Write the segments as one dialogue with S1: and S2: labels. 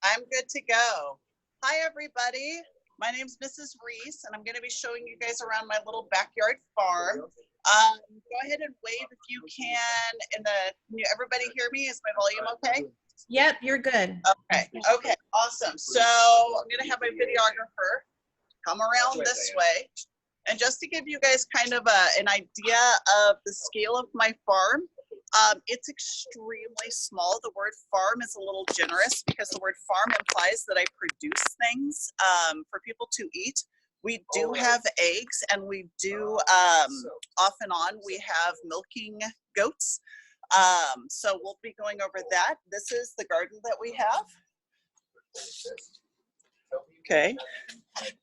S1: I'm good to go. Hi, everybody. My name's Mrs. Reiss, and I'm going to be showing you guys around my little backyard farm. Go ahead and wave if you can. Can everybody hear me? Is my volume okay?
S2: Yep, you're good.
S1: Okay, awesome. So I'm going to have my videographer come around this way. And just to give you guys kind of an idea of the scale of my farm, it's extremely small. The word farm is a little generous because the word farm implies that I produce things for people to eat. We do have eggs, and we do off and on we have milking goats. So we'll be going over that. This is the garden that we have. Okay.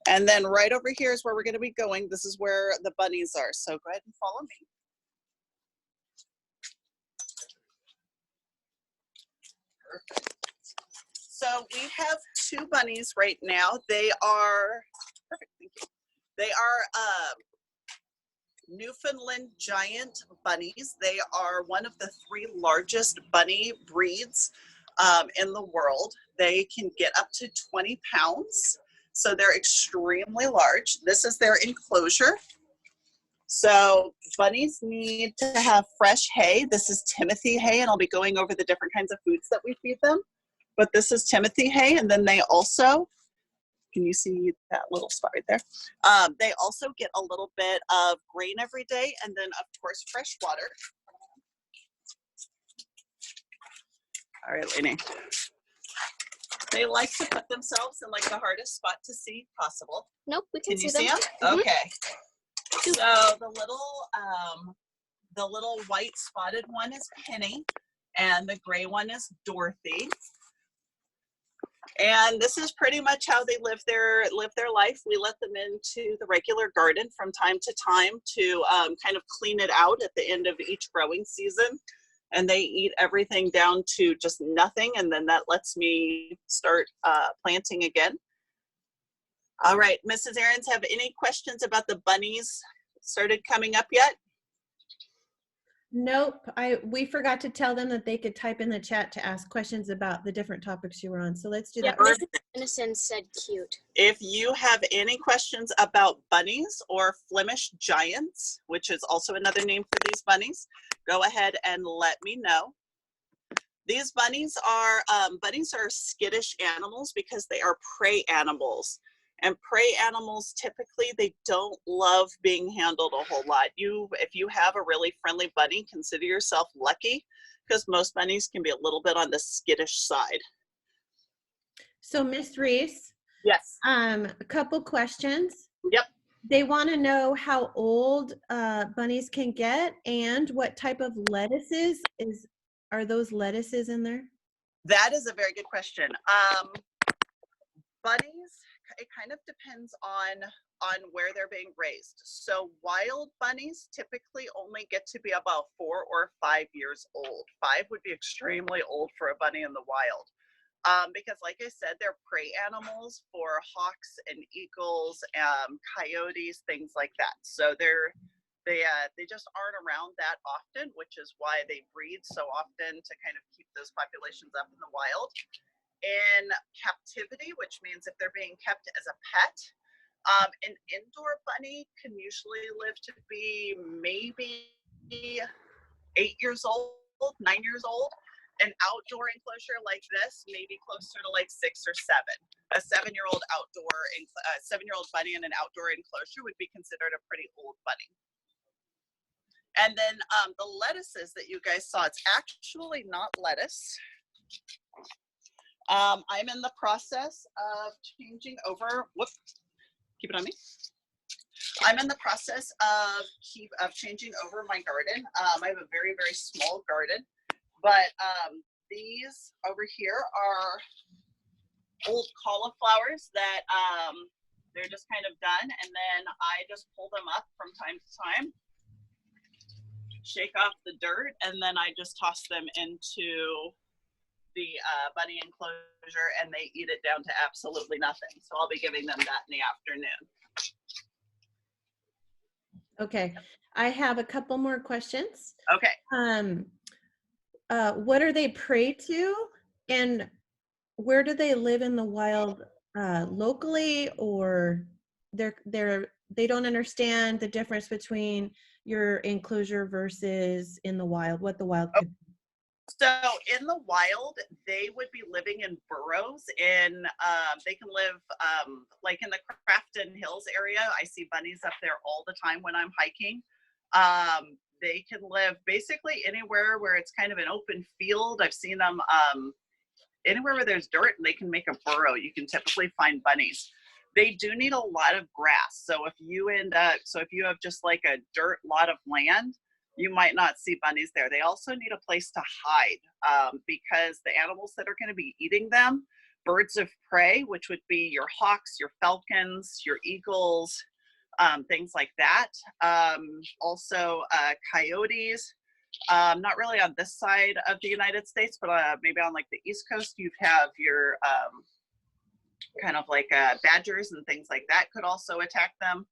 S1: And then right over here is where we're going to be going. This is where the bunnies are. So go ahead and follow me. Perfect. So we have two bunnies right now. They are, perfect, thank you. They are Newfoundland giant bunnies. They are one of the 3 largest bunny breeds in the world. They can get up to 20 pounds. So they're extremely large. This is their enclosure. So bunnies need to have fresh hay. This is Timothy hay, and I'll be going over the different kinds of foods that we feed them. But this is Timothy hay, and then they also, can you see that little spot right there? They also get a little bit of grain every day, and then of course fresh water. All right, Lainey. They like to put themselves in like the hardest spot to see possible.
S3: Nope, we can
S1: you
S3: see them.
S1: Mm-hmm. Okay. So the little white spotted one is Penny, and the gray one is Dorothy. And this is pretty much how they live their life. We let them into the regular garden from time to time to kind of clean it out at the end of each growing season. And they eat everything down to just nothing, and then that lets me start planting again. All right, Mrs. Aarons, have any questions about the bunnies started coming up yet?
S2: Nope. We forgot to tell them that they could type in the chat to ask questions about the different topics you were on. So let's do that.
S3: Mrs. Innocent said cute.
S1: If you have any questions about bunnies or Flemish giants, which is also another name for these bunnies, go ahead and let me know. These bunnies are skittish animals because they are prey animals. And prey animals, typically, they don't love being handled a whole lot. If you have a really friendly bunny, consider yourself lucky, because most bunnies can be a little bit on the skittish side.
S2: So, Miss Reiss.
S1: Yes.
S2: A couple questions.
S1: Yep.
S2: They want to know how old bunnies can get and what type of lettuces are those lettuces in there?
S1: That is a very good question. Bunnies, it kind of depends on where they're being raised. So wild bunnies typically only get to be about 4 or 5 years old. 5 would be extremely old for a bunny in the wild. Because like I said, they're prey animals for hawks and eagles, coyotes, things like that. So they just aren't around that often, which is why they breed so often to kind of keep those populations up in the wild. In captivity, which means if they're being kept as a pet, an indoor bunny can usually live to be maybe 8 years old, 9 years old. An outdoor enclosure like this, maybe closer to like 6 or 7. A 7-year-old bunny in an outdoor enclosure would be considered a pretty old bunny. And then the lettuces that you guys saw, it's actually not lettuce. I'm in the process of changing over. Whoops, keep it on me. I'm in the process of changing over my garden. I have a very, very small garden. But these over here are old cauliflowers that they're just kind of done. And then I just pull them up from time to time, shake off the dirt, and then I just toss them into the bunny enclosure, and they eat it down to absolutely nothing. So I'll be giving them that in the afternoon.
S2: Okay. I have a couple more questions.
S1: Okay.
S2: What are they prey to? And where do they live in the wild, locally, or they don't understand the difference between your enclosure versus in the wild, what the wild could be?
S1: So in the wild, they would be living in burrows. They can live like in the Crafton Hills area. I see bunnies up there all the time when I'm hiking. They can live basically anywhere where it's kind of an open field. I've seen them anywhere where there's dirt, and they can make a burrow. You can typically find bunnies. They do need a lot of grass. So if you have just like a dirt lot of land, you might not see bunnies there. They also need a place to hide because the animals that are going to be eating them, birds of prey, which would be your hawks, your falcons, your eagles, things like that. Also coyotes. Not really on this side of the United States, but maybe on like the East Coast, you have your kind of like badgers and things like that could also attack them.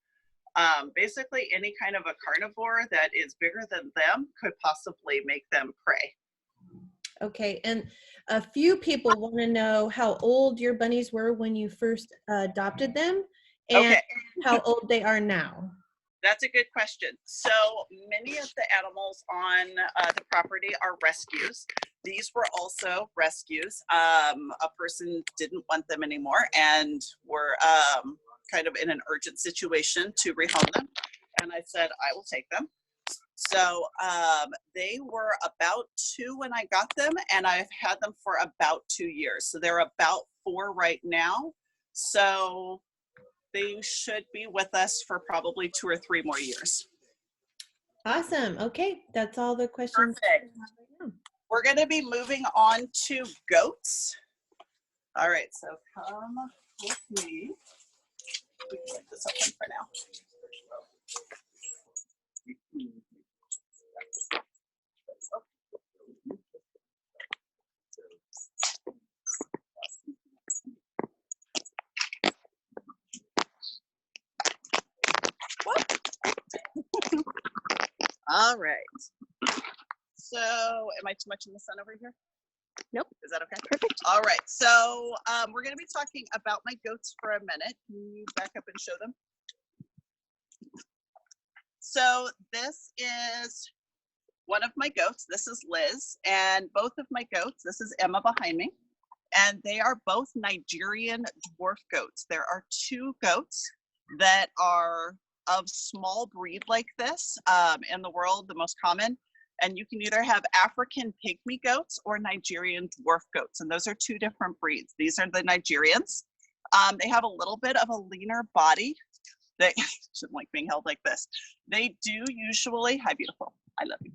S1: Basically, any kind of a carnivore that is bigger than them could possibly make them prey.
S2: Okay, and a few people want to know how old your bunnies were when you first adopted them, and
S1: Okay.
S2: how old they are now.
S1: That's a good question. So many of the animals on the property are rescues. These were also rescues. A person didn't want them anymore and were kind of in an urgent situation to rehome them. And I said, I will take them. So they were about 2 when I got them, and I've had them for about 2 years. So they're about 4 right now. So they should be with us for probably 2 or 3 more years.
S2: Awesome. Okay, that's all the questions.
S1: Perfect. We're going to be moving on to goats. All right, so come with me. We can leave this open for now. All right. So, am I too much in the sun over here?
S3: Nope.
S1: Is that okay?
S3: Perfect.
S1: All right. So, we're going to be talking about my goats for a minute. Can you back up and show them? So, this is one of my goats. This is Liz, and both of my goats. This is Emma behind me, and they are both Nigerian dwarf goats. There are 2 goats that are of small breed like this in the world, the most common. And you can either have African pygmy goats or Nigerian dwarf goats. And those are 2 different breeds. These are the Nigerians. They have a little bit of a leaner body. They shouldn't like being held like this. They do usually, hi beautiful, I love you.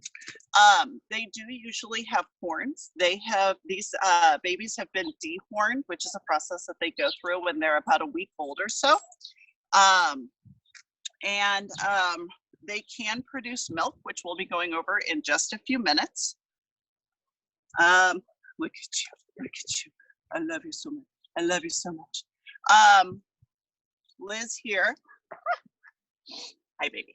S1: They do usually have horns. They have, these babies have been dehorned, which is a process that they go through when they're about a week old or so. They can produce milk, which we'll be going over in just a few minutes. Look at you, look at you. I love you so much. I love you so much. Liz here. Hi, baby.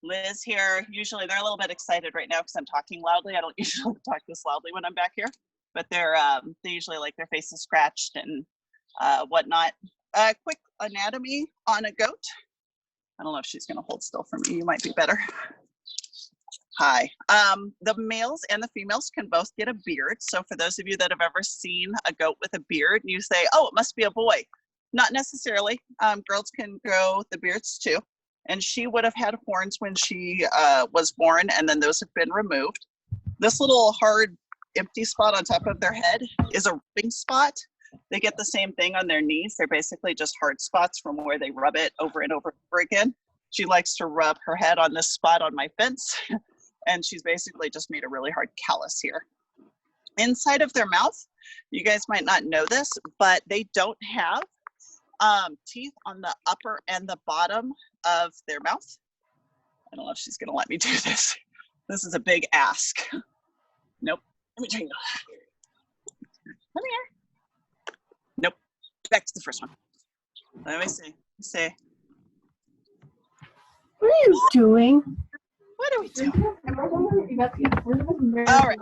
S1: Liz here. Usually they're a little bit excited right now because I'm talking loudly. I don't usually talk this loudly when I'm back here, but they usually like their faces scratched and whatnot. Quick anatomy on a goat. I don't know if she's going to hold still for me. You might be better. Hi. The males and the females can both get a beard. So for those of you that have ever seen a goat with a beard, you say, oh, it must be a boy. Not necessarily. Girls can grow the beards too. And she would have had horns when she was born, and then those have been removed. This little hard empty spot on top of their head is a rubbing spot. They get the same thing on their knees. They're basically just hard spots from where they rub it over and over again. She likes to rub her head on this spot on my fence, and she's basically just made a really hard callus here. Inside of their mouth, you guys might not know this, but they don't have teeth on the upper and the bottom of their mouth. I don't know if she's gonna let me do this. This is a big ask. Nope. Let me try you. Come here. Nope. Back to the first one. Let me see.
S4: What are you doing?
S1: What are we doing? All right.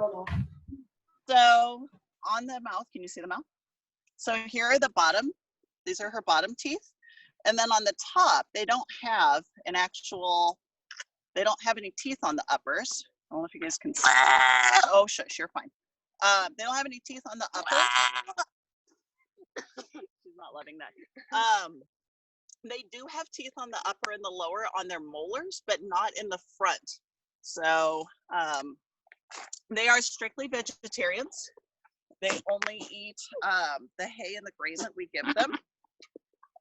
S1: So on the mouth, can you see the mouth? So here are the bottom. These are her bottom teeth. And then on the top, they don't have an actual, they don't have any teeth on the uppers. I don't know if you guys can see. Oh, shush, you're fine. They don't have any teeth on the upper. She's not loving that. They do have teeth on the upper and the lower on their molars, but not in the front. So they are strictly vegetarians. They only eat the hay and the grain that we give them.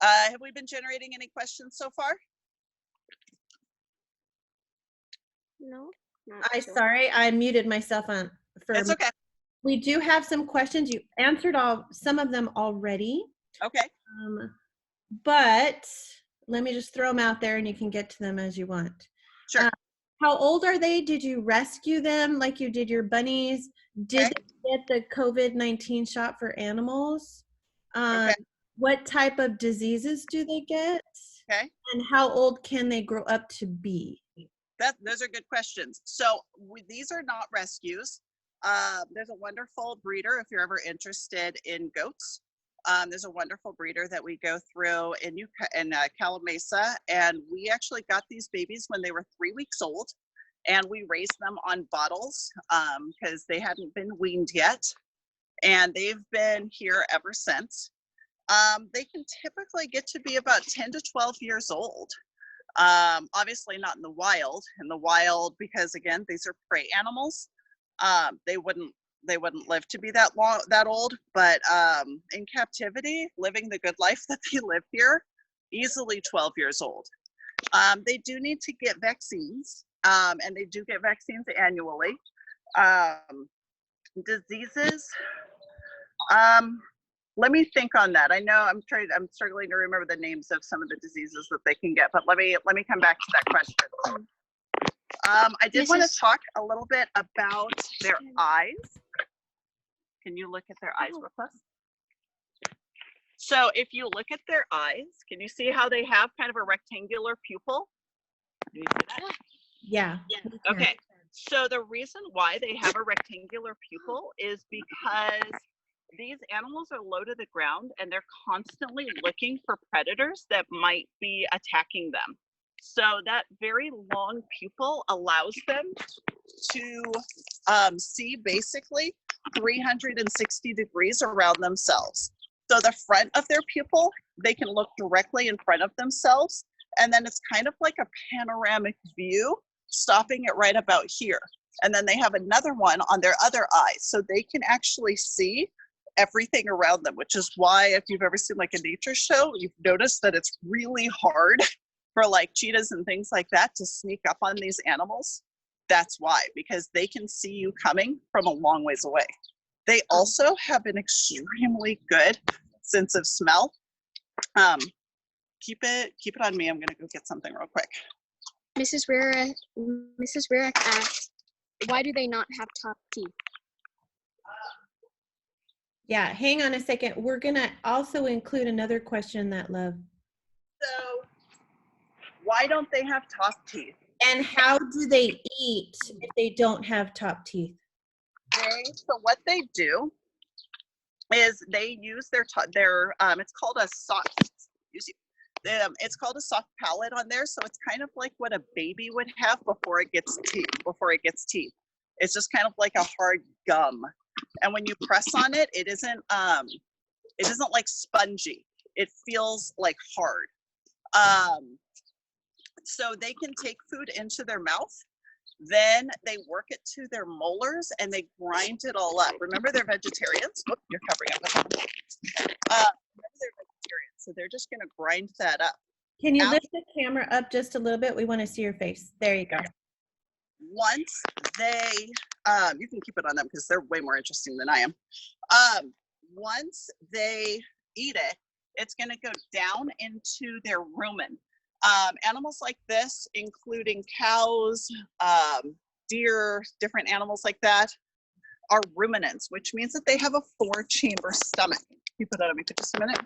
S1: Have we been generating any questions so far?
S3: No.
S2: Sorry, I muted myself on for.
S1: It's okay.
S2: We do have some questions. You answered some of them already.
S1: Okay.
S2: But let me just throw them out there and you can get to them as you want.
S1: Sure.
S2: How old are they? Did you rescue them like you did your bunnies? Did they get the COVID-19 shot for animals?
S1: Okay.
S2: What type of diseases do they get?
S1: Okay.
S2: And how old can they grow up to be?
S1: Those are good questions. So these are not rescues. There's a wonderful breeder if you're ever interested in goats. There's a wonderful breeder that we go through in Calamasa, and we actually got these babies when they were 3 weeks old, and we raised them on bottles because they hadn't been weaned yet, and they've been here ever since. They can typically get to be about 10 to 12 years old. Obviously not in the wild. In the wild, because again, these are prey animals. They wouldn't live to be that old, but in captivity, living the good life that they live here, easily 12 years old. They do need to get vaccines, and they do get vaccines annually. Diseases, let me think on that. I know I'm struggling to remember the names of some of the diseases that they can get, but let me come back to that question. I did want to talk a little bit about their eyes. Can you look at their eyes real close? So if you look at their eyes, can you see how they have kind of a rectangular pupil? Can you see that?
S2: Yeah.
S1: Okay. So the reason why they have a rectangular pupil is because these animals are low to the ground and they're constantly looking for predators that might be attacking them. So that very long pupil allows them to see basically 360 degrees around themselves. So the front of their pupil, they can look directly in front of themselves, and then it's kind of like a panoramic view, stopping it right about here. And then they have another one on their other eye, so they can actually see everything around them, which is why if you've ever seen like a nature show, you've noticed that it's really hard for like cheetahs and things like that to sneak up on these animals. That's why, because they can see you coming from a long ways away. They also have an extremely good sense of smell. Keep it on me. I'm gonna go get something real quick.
S3: Mrs. Rarick asked, why do they not have top teeth?
S2: Yeah, hang on a second. We're gonna also include another question in that, love.
S1: So why don't they have top teeth?
S2: And how do they eat if they don't have top teeth?
S1: So what they do is they use their it's called a soft, it's called a soft palate on there. So it's kind of like what a baby would have before it gets teeth. It's just kind of like a hard gum. And when you press on it, it isn't like spongy. It feels like hard. So they can take food into their mouth, then they work it to their molars and they grind it all up. Remember, they're vegetarians. Oh, you're covering up. Remember, they're vegetarians, so they're just gonna grind that up.
S2: Can you lift the camera up just a little bit? We want to see your face. There you go.
S1: Once they, you can keep it on them because they're way more interesting than I am. Once they eat it, it's gonna go down into their rumen. Animals like this, including cows, deer, different animals like that, are ruminants, which means that they have a 4-chamber stomach. Can you put that on me for just a minute?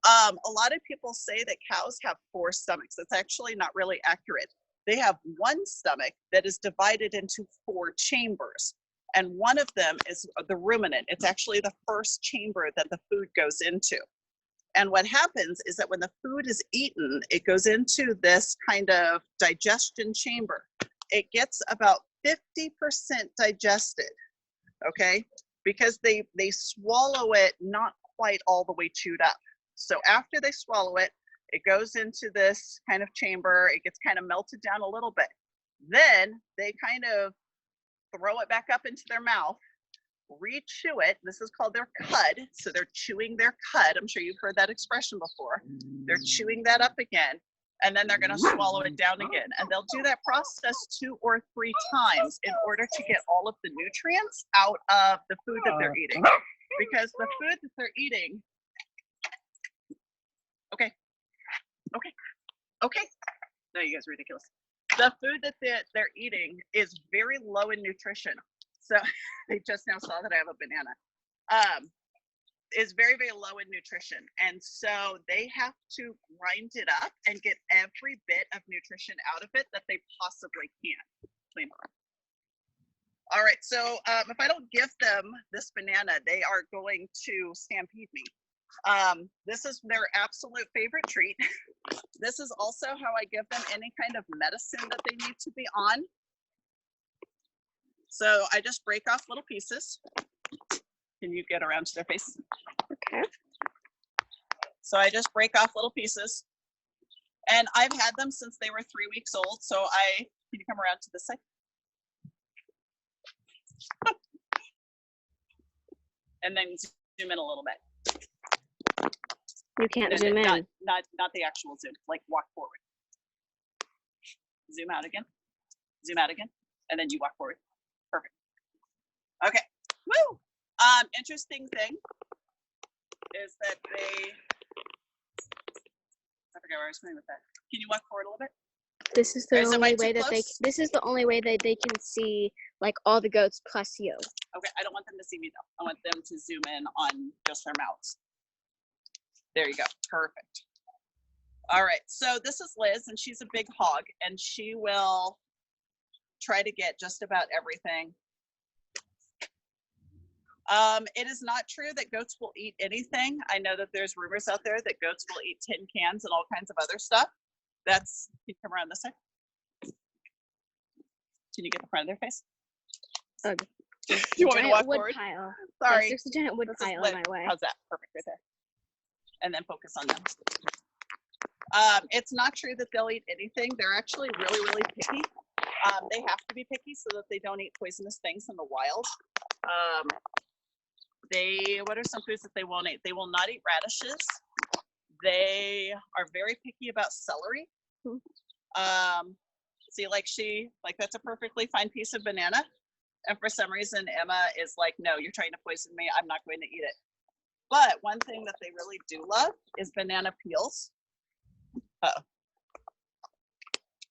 S1: A lot of people say that cows have 4 stomachs. That's actually not really accurate. They have 1 stomach that is divided into 4 chambers. And one of them is the ruminant. It's actually the first chamber that the food goes into. And what happens is that when the food is eaten, it goes into this kind of digestion chamber. It gets about 50% digested, okay? Because they swallow it not quite all the way chewed up. So after they swallow it, it goes into this kind of chamber. It gets kind of melted down a little bit. Then they kind of throw it back up into their mouth, re-chew it. This is called their cud. So they're chewing their cud. I'm sure you've heard that expression before. They're chewing that up again, and then they're going to swallow it down again. And they'll do that process 2 or 3 times in order to get all of the nutrients out of the food that they're eating. Because the food that they're eating, okay. No, you guys are ridiculous. The food that they're eating is very low in nutrition. So they just now saw that I have a banana. Is very, very low in nutrition. And so they have to grind it up and get every bit of nutrition out of it that they possibly can. All right, so if I don't give them this banana, they are going to stampede me. This is their absolute favorite treat. This is also how I give them any kind of medicine that they need to be on. So I just break off little pieces. Can you get around to their face?
S3: Okay.
S1: So I just break off little pieces. And I've had them since they were 3 weeks old. So can you come around to this side? And then zoom in a little bit.
S3: You can't zoom in.
S1: Not the actual zoom, like walk forward. Zoom out again. Zoom out again. And then you walk forward. Perfect. Okay. Woo! Interesting thing is that I forgot where I was going with that. Can you walk forward a little bit?
S3: This is the
S1: Is it
S3: only
S1: way too
S3: way that
S1: close?
S3: this is the only way that they can see like all the goats plus you.
S1: Okay, I don't want them to see me though. I want them to zoom in on just their mouths. There you go. Perfect. All right, so this is Liz, and she's a big hog, and she will try to get just about everything. It is not true that goats will eat anything. I know that there's rumors out there that goats will eat tin cans and all kinds of other stuff. Can you come around this side? Can you get the front of their face? Do you want me to walk
S3: wood
S1: forward?
S3: pile.
S1: Sorry.
S3: Yes, there's a giant wood pile in my way.
S1: How's that? Perfect right there. And then focus on them. It's not true that they'll eat anything. They're actually really, really picky. They have to be picky so that they don't eat poisonous things in the wild. What are some foods that they won't eat? They will not eat radishes. They are very picky about celery. See, like that's a perfectly fine piece of banana. And for some reason, Emma is like, no, you're trying to poison me. I'm not going to eat it. But one thing that they really do love is banana peels.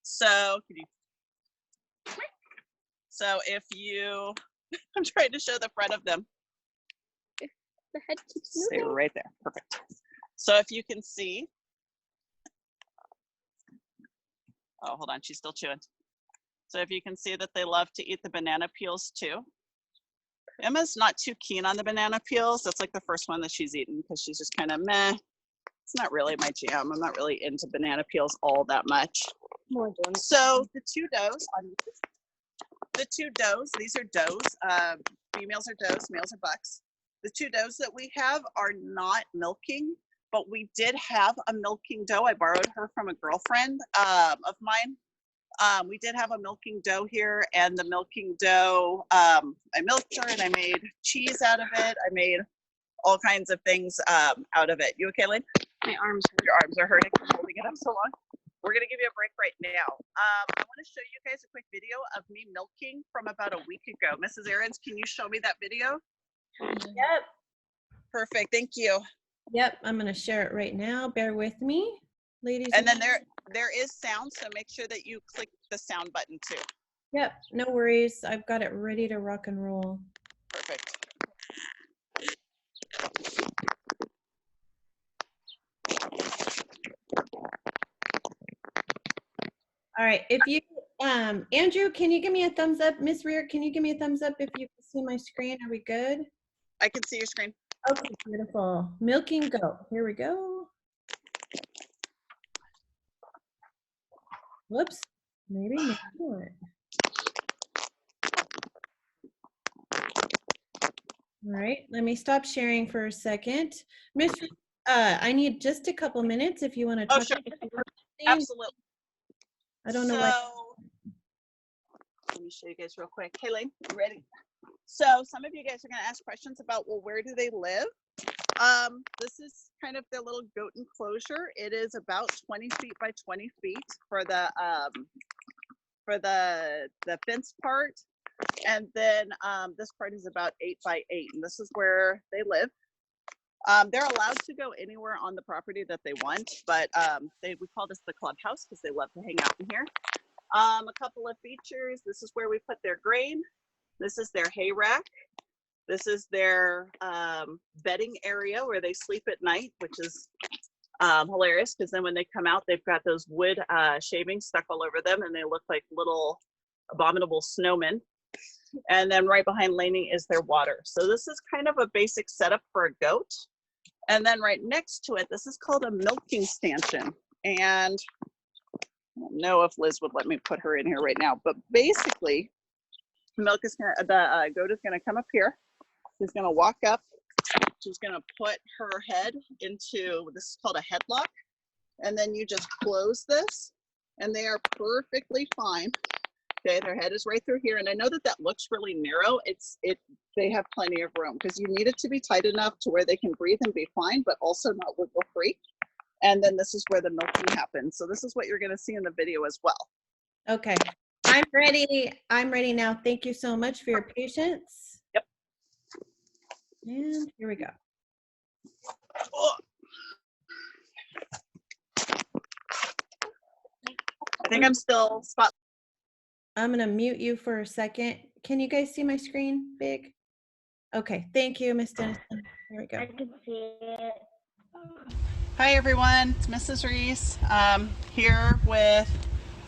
S1: So if you, I'm trying to show the front of them.
S3: The head keeps
S1: Stay
S3: moving.
S1: right there. Perfect. So if you can see, oh, hold on, she's still chewing. So if you can see that they love to eat the banana peels too. Emma's not too keen on the banana peels. That's like the first one that she's eaten because she's just kind of meh. It's not really my jam. I'm not really into banana peels all that much. So the two does, these are does. Females are does, males are bucks. The two does that we have are not milking, but we did have a milking doe. I borrowed her from a girlfriend of mine. We did have a milking doe here, and the milking doe, I milked her and I made cheese out of it. I made all kinds of things out of it. You okay, Lynn?
S3: My arms hurt.
S1: Your arms are hurting from holding it up so long. We're gonna give you a break right now. I wanna show you guys a quick video of me milking from about a week ago. Mrs. Aarons, can you show me that video?
S2: Yep.
S1: Perfect, thank you.
S2: Yep, I'm gonna share it right now. Bear with me, ladies.
S1: And then there is sound, so make sure that you click the sound button too.
S2: Yep, no worries. I've got it ready to rock and roll.
S1: Perfect.
S2: All right, if you, Andrew, can you give me a thumbs up? Miss Rear, can you give me a thumbs up if you can see my screen? Are we good?
S1: I can see your screen.
S2: Okay, beautiful. Milking goat. Here we go. Whoops. Maybe not. All right, let me stop sharing for a second. Miss, I need just a couple minutes if you want to
S1: Oh,
S2: talk.
S1: sure.
S2: About
S1: Absolutely.
S2: I don't know
S1: so,
S2: what.
S1: Let me show you guys real quick. Hey, Lane, you ready? So some of you guys are going to ask questions about, well, where do they live? This is kind of their little goat enclosure. It is about 20 feet by 20 feet for the fence part. And then this part is about 8 by 8. And this is where they live. They're allowed to go anywhere on the property that they want, but we call this the clubhouse because they love to hang out in here. A couple of features. This is where we put their grain. This is their hay rack. This is their bedding area where they sleep at night, which is hilarious because then when they come out, they've got those wood shavings stuck all over them and they look like little abominable snowmen. And then right behind Lainey is their water. So this is kind of a basic setup for a goat. And then right next to it, this is called a milking stanchion. And I don't know if Liz would let me put her in here right now, but basically the goat is gonna come up here. She's gonna walk up. She's gonna put her head into, this is called a headlock. And then you just close this and they are perfectly fine. Okay, their head is right through here. And I know that looks really narrow. They have plenty of room because you need it to be tight enough to where they can breathe and be fine, but also not wiggle free. And then this is where the milking happens. So this is what you're gonna see in the video as well.
S2: Okay, I'm ready. I'm ready now. Thank you so much for your patience.
S1: Yep.
S2: And here we go.
S1: Oh. I think I'm still spot.
S2: I'm gonna mute you for a second. Can you guys see my screen big? Okay, thank you, Miss Dennison. Here we go.
S3: I can see it.
S1: Hi everyone, it's Mrs. Reiss here with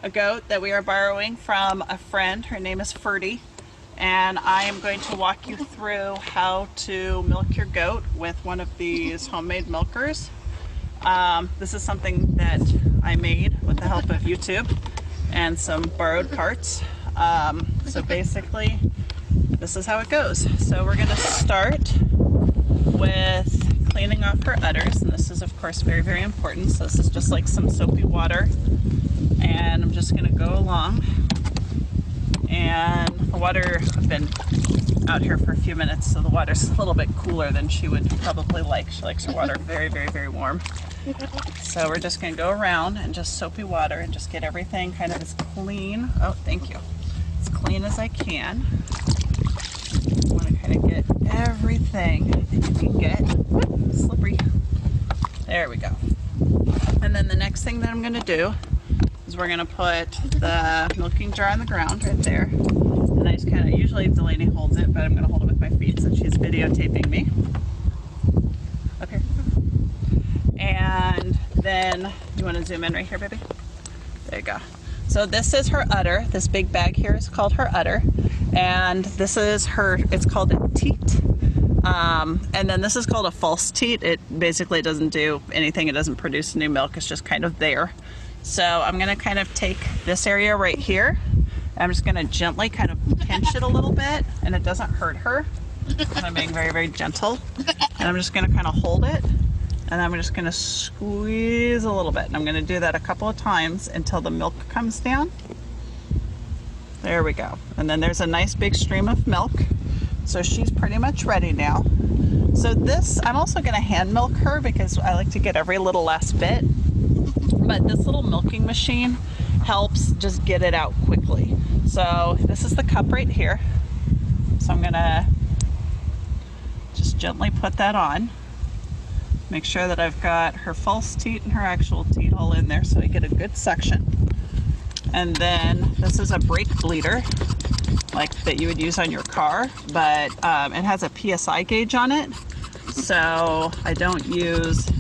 S1: a goat that we are borrowing from a friend. Her name is Ferdy, and I am going to walk you through how to milk your goat with one of these homemade milkers. This is something that I made with the help of YouTube and some borrowed parts. So basically, this is how it goes. So we're going to start with cleaning off her udders, and this is of course very, very important. So this is just like some soapy water, and I'm just going to go along. And the water, I've been out here for a few minutes, so the water's a little bit cooler than she would probably like. She likes her water very, very, very warm. So we're just going to go around and just soapy water and just get everything kind of as clean. Oh, thank you. As clean as I can. I want to kind of get everything that you can get. Whoop, slippery. There we go. And then the next thing that I'm going to do is we're going to put the milking jar on the ground right there. And I just kind of, usually Delaney holds it, but I'm going to hold it with my feet since she's videotaping me. Okay. And then, you want to zoom in right here, baby? There you go. So this is her udder. This big bag here is called her udder. And this is her, it's called a teat. And then this is called a false teat. It basically doesn't do anything. It doesn't produce new milk. It's just kind of there. So I'm going to kind of take this area right here. I'm just going to gently kind of pinch it a little bit, and it doesn't hurt her. I'm being very, very gentle. And I'm just going to kind of hold it. And I'm just going to squeeze a little bit. And I'm going to do that a couple of times until the milk comes down. There we go. And then there's a nice big stream of milk. So she's pretty much ready now. So this, I'm also going to hand milk her because I like to get every little last bit. But this little milking machine helps just get it out quickly. So this is the cup right here. So I'm going to just gently put that on. Make sure that I've got her false teat and her actual teat all in there so I get a good suction. And then this is a brake bleeder, like that you would use on your car, but it has a PSI gauge on it. So I don't use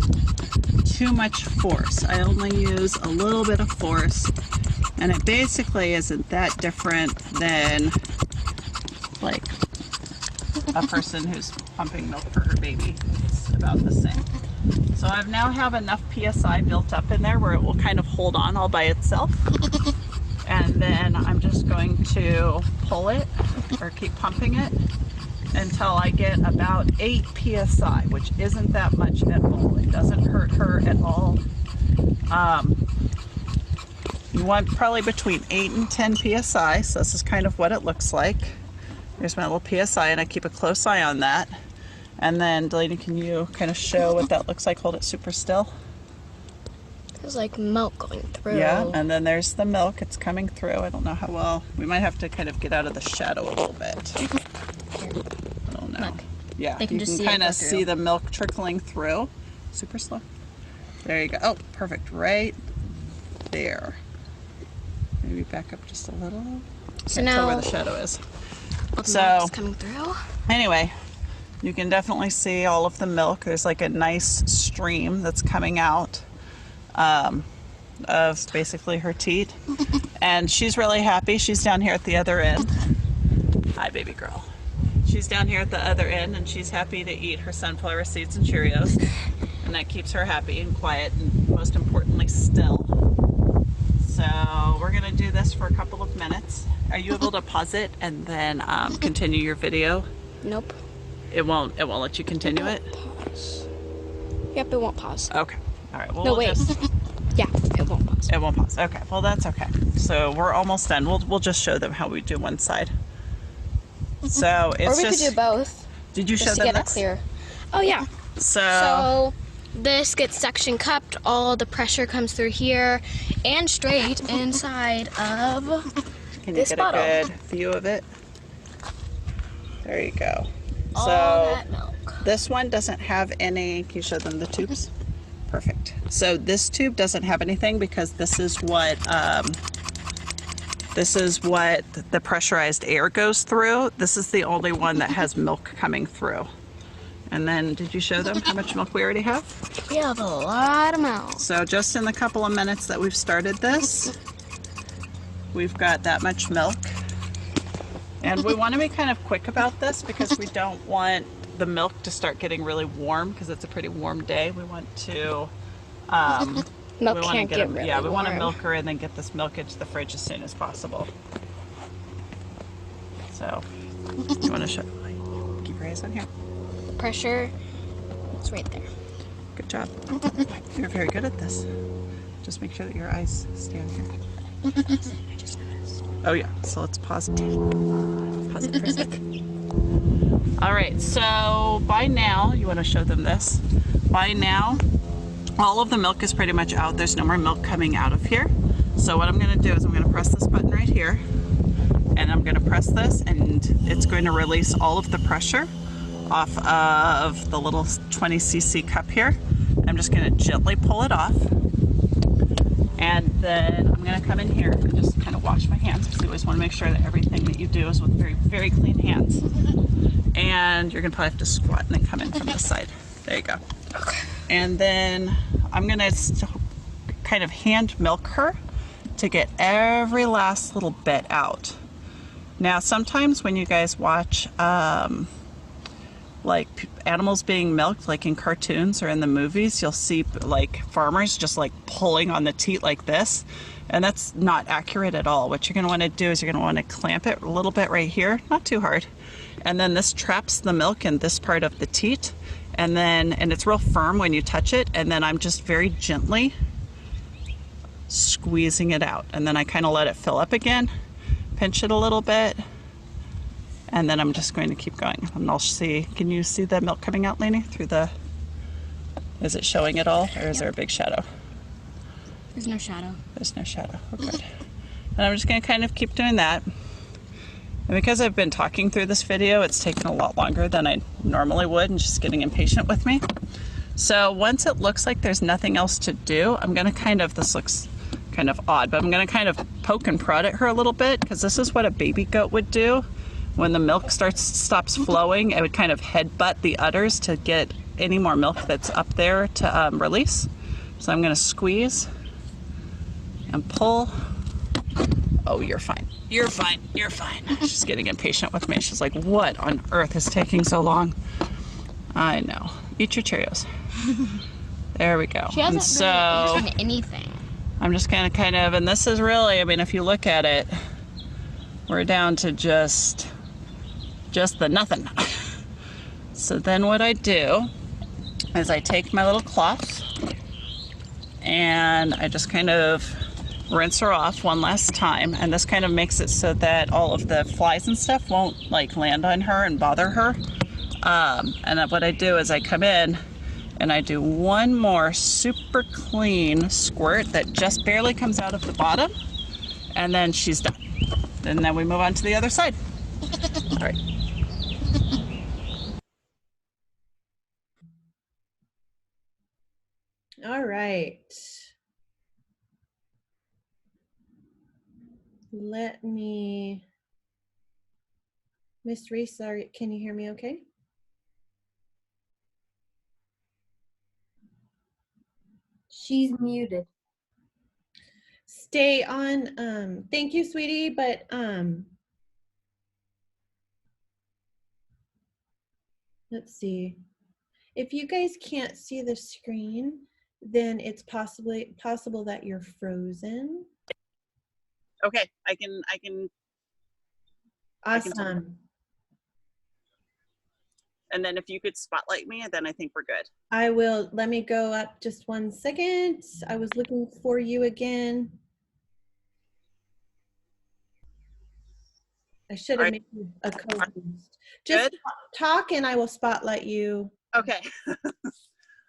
S1: too much force. I only use a little bit of force. And it basically isn't that different than like a person who's pumping milk for her baby. It's about the same. So I now have enough PSI built up in there where it will kind of hold on all by itself. And then I'm just going to pull it or keep pumping it until I get about 8 PSI, which isn't that much at all. It doesn't hurt her at all. You want probably between 8 and 10 PSI, so this is kind of what it looks like. Here's my little PSI, and I keep a close eye on that. And then, Delaney, can you kind of show what that looks like? Hold it super still.
S3: There's like milk going through.
S1: Yeah, and then there's the milk. It's coming through. I don't know how well. We might have to kind of get out of the shadow a little bit. I don't know.
S3: Look,
S1: yeah,
S3: they can
S1: you
S3: just
S1: can
S3: see it
S1: kind
S3: go
S1: of see
S3: through.
S1: the milk trickling through. Super slow. There you go. Oh, perfect. Right there. Maybe back up just a little.
S3: So
S1: Can't tell where
S3: now
S1: the shadow is.
S3: all the
S1: So-
S3: milk's coming through.
S1: Anyway, you can definitely see all of the milk. There's like a nice stream that's coming out of basically her teat. And she's really happy. She's down here at the other end. Hi, baby girl. She's down here at the other end, and she's happy to eat her sunflower seeds and Cheerios. And that keeps her happy and quiet, and most importantly, still. So we're gonna do this for a couple of minutes. Are you able to pause it and then continue your video?
S3: Nope.
S1: It won't let you continue it?
S3: Pause. Yep, it won't pause.
S1: Okay. All right. Well,
S3: No,
S1: we'll
S3: wait.
S1: just
S3: Yeah, it won't pause.
S1: it won't pause. Okay. Well, that's okay. So we're almost done. We'll just show them how we do one side. So it's
S3: Or we
S1: just.
S3: could do both.
S1: Did you show
S3: Just to
S1: them
S3: get it
S1: this?
S3: clear. Oh yeah. So this gets suction cupped, all the pressure comes through here and straight inside of
S1: Can you
S3: this
S1: get
S3: bottle.
S1: a good view of it? There you go.
S3: all
S1: So
S3: that milk.
S1: this one doesn't have any. Can you show them the tubes? Perfect. So this tube doesn't have anything because this is what the pressurized air goes through. This is the only one that has milk coming through. And then, did you show them how much milk we already have?
S3: We have a lot of milk.
S1: So just in the couple of minutes that we've started this, we've got that much milk. And we want to be kind of quick about this because we don't want the milk to start getting really warm because it's a pretty warm day. We want to
S3: Milk
S1: we want to
S3: can't get really
S1: we want to
S3: warm.
S1: milk her and then get this milk into the fridge as soon as possible. So, you want to show? Keep your eyes on here.
S3: Pressure, it's right there.
S1: Good job. You're very good at this. Just make sure that your eyes stay on here.
S3: I just noticed.
S1: Oh yeah. So let's pause it. Pause it for a sec. All right. So by now, you want to show them this. By now, all of the milk is pretty much out. There's no more milk coming out of here. So what I'm going to do is I'm going to press this button right here, and I'm going to press this, and it's going to release all of the pressure off of the little 20cc cup here. I'm just going to gently pull it off, and then I'm going to come in here and just kind of wash my hands because you always want to make sure that everything that you do is with very, very clean hands. And you're going to probably have to squat and then come in from this side. There you go. And then I'm going to kind of hand milk her to get every last little bit out. Now, sometimes when you guys watch like animals being milked, like in cartoons or in the movies, you'll see like farmers just like pulling on the teat like this, and that's not accurate at all. What you're going to want to do is you're going to want to clamp it a little bit right here, not too hard, and then this traps the milk in this part of the teat, and it's real firm when you touch it, and then I'm just very gently squeezing it out, and then I kind of let it fill up again, pinch it a little bit, and then I'm just going to keep going. And I'll see, can you see the milk coming out, Lainey, through the, is it showing it all, or is there a big shadow?
S3: There's no shadow.
S1: There's no shadow, oh good. And I'm just gonna kind of keep doing that. And because I've been talking through this video, it's taken a lot longer than I normally would and just getting impatient with me. So once it looks like there's nothing else to do, I'm gonna kind of, this looks kind of odd, but I'm gonna kind of poke and prod at her a little bit, because this is what a baby goat would do. When the milk stops flowing, it would kind of headbutt the udders to get any more milk that's up there to release. So I'm gonna squeeze and pull. Oh, you're fine. You're fine. You're fine. She's getting impatient with me. She's like, what on earth is taking so long? I know. Eat your Cheerios. There we go.
S3: She hasn't really eaten anything.
S1: I'm just kind of, and this is really, I mean, if you look at it, we're down to just the nothing. So then what I do is I take my little cloth and I just kind of rinse her off one last time, and this kind of makes it so that all of the flies and stuff won't like land on her and bother her. And what I do is I come in and I do one more super clean squirt that just barely comes out of the bottom, and then she's done. And then we move on to the other side. All right.
S2: All right. Let me, Miss Reiss, can you hear me okay?
S4: She's muted.
S2: Stay on, thank you, sweetie, but let's see. If you guys can't see the screen, then it's possible that you're frozen.
S1: Okay, I can.
S2: Awesome.
S1: And then if you could spotlight me, then I think we're good.
S2: I will. Let me go up just 1 second. I was looking for you again. I should have made you a co-host. Just talk and I will spotlight you.
S1: Okay.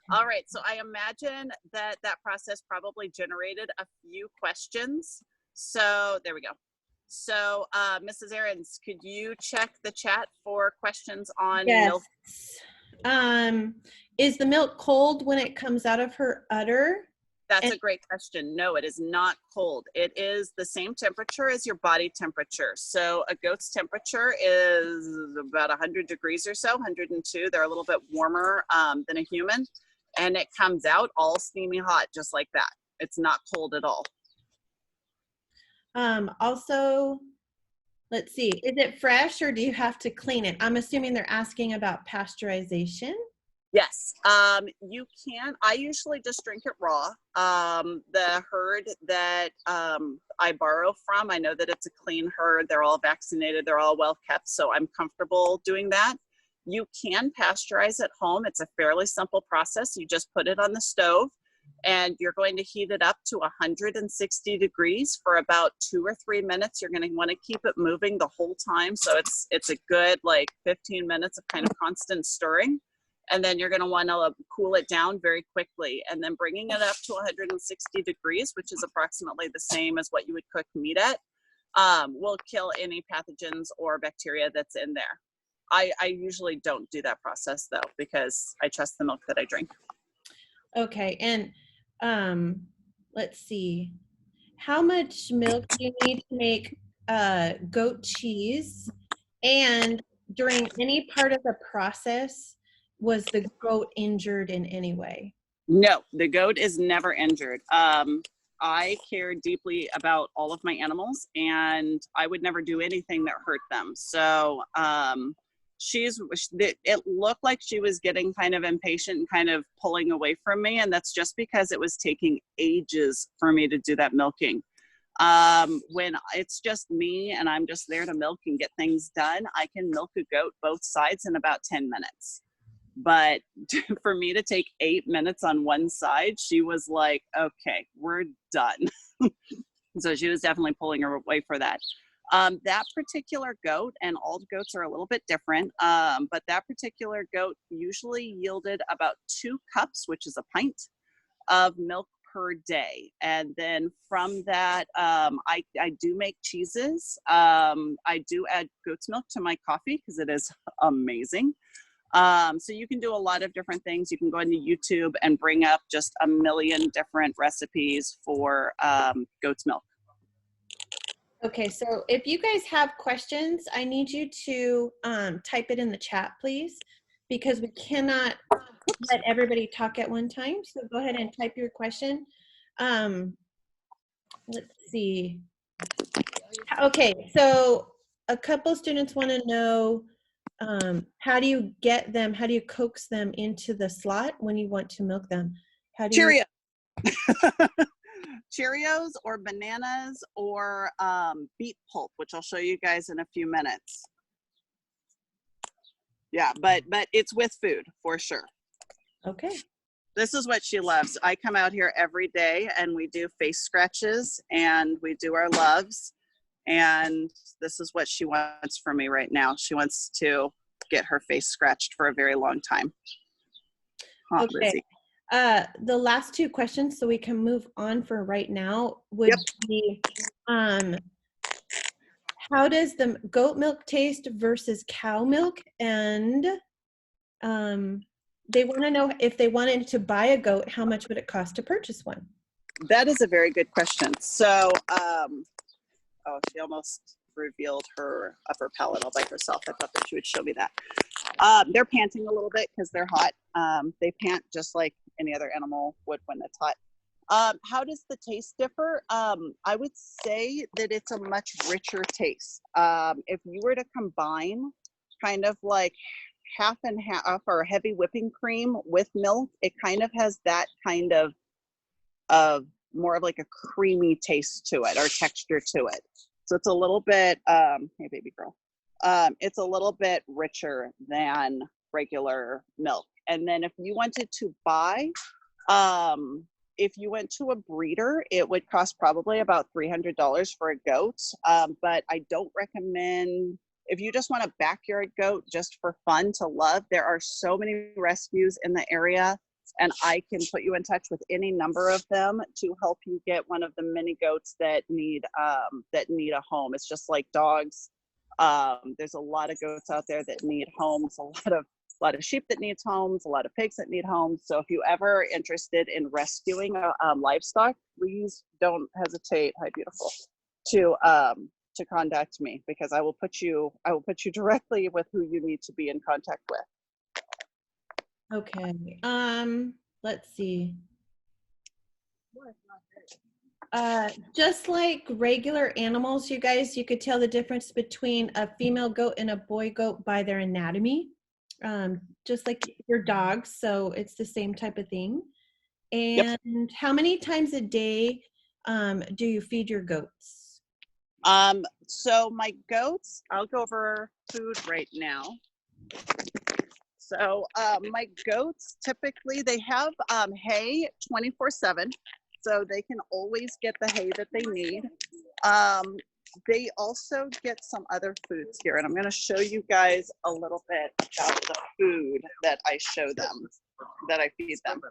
S1: All right. So I imagine that process probably generated a few questions. So there we go. So Mrs. Ahrens, could you check the chat for questions on milk?
S2: Is the milk cold when it comes out of her udder?
S1: That's a great question. No, it is not cold. It is the same temperature as your body temperature. So a goat's temperature is about 100 degrees or so, 102. They're a little bit warmer than a human. And it comes out all steamy hot, just like that. It's not cold at all.
S2: Also, let's see, is it fresh or do you have to clean it? I'm assuming they're asking about pasteurization.
S1: Yes, you can. I usually just drink it raw. The herd that I borrow from, I know that it's a clean herd. They're all vaccinated. They're all well kept. So I'm comfortable doing that. You can pasteurize at home. It's a fairly simple process. You just put it on the stove and you're going to heat it up to 160 degrees for about 2 or 3 minutes. You're going to want to keep it moving the whole time. So it's a good like 15 minutes of kind of constant stirring. And then you're going to want to cool it down very quickly. And then bringing it up to 160 degrees, which is approximately the same as what you would cook meat at, will kill any pathogens or bacteria that's in there. I usually don't do that process though, because I trust the milk that I drink.
S2: Okay, and let's see. How much milk do you need to make goat cheese? And during any part of the process, was the goat injured in any way?
S1: No, the goat is never injured. I care deeply about all of my animals and I would never do anything that hurt them. So it looked like she was getting kind of impatient and kind of pulling away from me. And that's just because it was taking ages for me to do that milking. When it's just me and I'm just there to milk and get things done, I can milk a goat both sides in about 10 minutes. But for me to take 8 minutes on one side, she was like, okay, we're done. So she was definitely pulling her away for that. That particular goat, and all goats are a little bit different, but that particular goat usually yielded about 2 cups, which is a pint of milk per day. And then from that, I do make cheeses. I do add goat's milk to my coffee because it is amazing. So you can do a lot of different things. You can go into YouTube and bring up just a million different recipes for goat's milk.
S2: Okay, so if you guys have questions, I need you to type it in the chat, please, because we cannot let everybody talk at one time. So go ahead and type your question. Let's see. Okay, so a couple students want to know, how do you get them, how do you coax them into the slot when you want to milk them? How do you?
S1: Cheerio. Cheerios or bananas or beet pulp, which I'll show you guys in a few minutes. Yeah, but it's with food for sure.
S2: Okay.
S1: This is what she loves. I come out here every day and we do face scratches and we do our loves. And this is what she wants from me right now. She wants to get her face scratched for a very long time. Huh,
S2: Okay.
S1: Lizzie.
S2: The last two questions, so we can move on for right now, would be, how does the goat milk taste versus cow milk? And they want to know, if they wanted to buy a goat, how much would it cost to purchase one?
S1: That is a very good question. So, oh, she almost revealed her upper palate all by herself. I thought that she would show me that. They're panting a little bit because they're hot. They pant just like any other animal would when it's hot. How does the taste differ? I would say that it's a much richer taste. If you were to combine kind of like half and half or heavy whipping cream with milk, it kind of has that kind of more of like a creamy taste to it or texture to it. So it's a little bit, hey baby girl, it's a little bit richer than regular milk. And then if you wanted to buy, if you went to a breeder, it would cost probably about $300 for a goat. But I don't recommend, if you just want a backyard goat just for fun to love, there are so many rescues in the area, and I can put you in touch with any number of them to help you get one of the mini goats that need a home. It's just like dogs. There's a lot of goats out there that need homes, a lot of sheep that needs homes, a lot of pigs that need homes. So if you ever interested in rescuing livestock, please don't hesitate, hi beautiful, to contact me, because I will put you directly with who you need to be in contact with.
S2: Okay. Let's see. Just like regular animals, you guys, you could tell the difference between a female goat and a boy goat by their anatomy. Just like your dogs, so it's the same type of thing. And yep. How many times a day do you feed your goats?
S1: So my goats, I'll go over food right now. So my goats, typically they have hay 24/7, so they can always get the hay that they need. They also get some other foods here, and I'm going to show you guys a little bit about the food that I show them, that I feed them.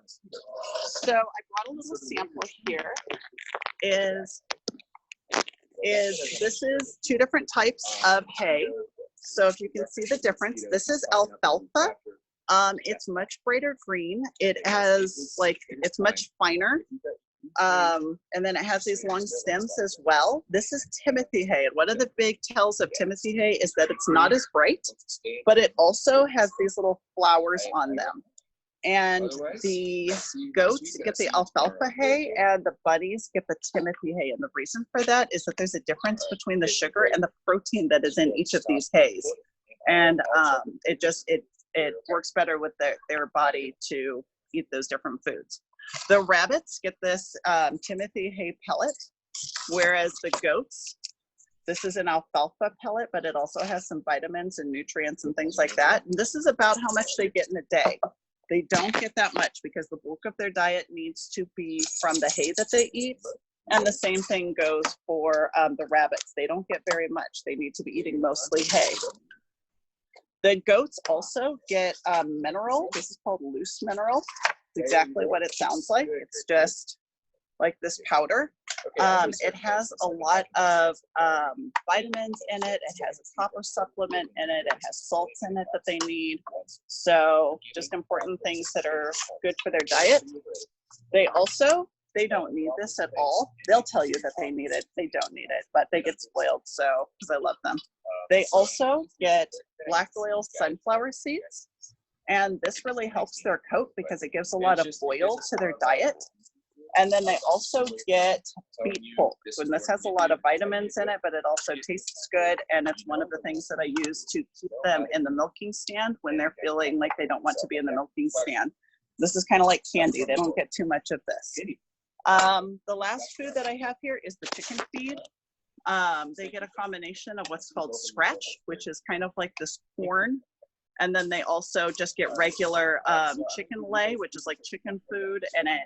S1: So I brought a little sample here. This is two different types of hay. So if you can see the difference, this is alfalfa. It's much brighter green. It has it's much finer. And then it has these long stems as well. This is Timothy hay. And one of the big tells of Timothy hay is that it's not as bright, but it also has these little flowers on them. And the goats get the alfalfa hay and the bunnies get the Timothy hay. And the reason for that is that there's a difference between the sugar and the protein that is in each of these hays. And it works better with their body to eat those different foods. The rabbits get this Timothy hay pellet, whereas the goats, this is an alfalfa pellet, but it also has some vitamins and nutrients and things like that. And this is about how much they get in a day. They don't get that much because the bulk of their diet needs to be from the hay that they eat. And the same thing goes for the rabbits. They don't get very much. They need to be eating mostly hay. The goats also get mineral. This is called loose mineral. It's exactly what it sounds like. It's just like this powder. It has a lot of vitamins in it. It has a copper supplement in it. It has salts in it that they need. So just important things that are good for their diet. They don't need this at all. They'll tell you that they need it. They don't need it, but they get spoiled, so because I love them. They also get black oil sunflower seeds. And this really helps their coat because it gives a lot of oil to their diet. And then they also get beet pulp. And this has a lot of vitamins in it, but it also tastes good. And it's one of the things that I use to keep them in the milking stand when they're feeling like they don't want to be in the milking stand. This is kind of like candy. They don't get too much of this. The last food that I have here is the chicken feed. They get a combination of what's called scratch, which is kind of like this corn. And then they also just get regular chicken lay, which is like chicken food, and it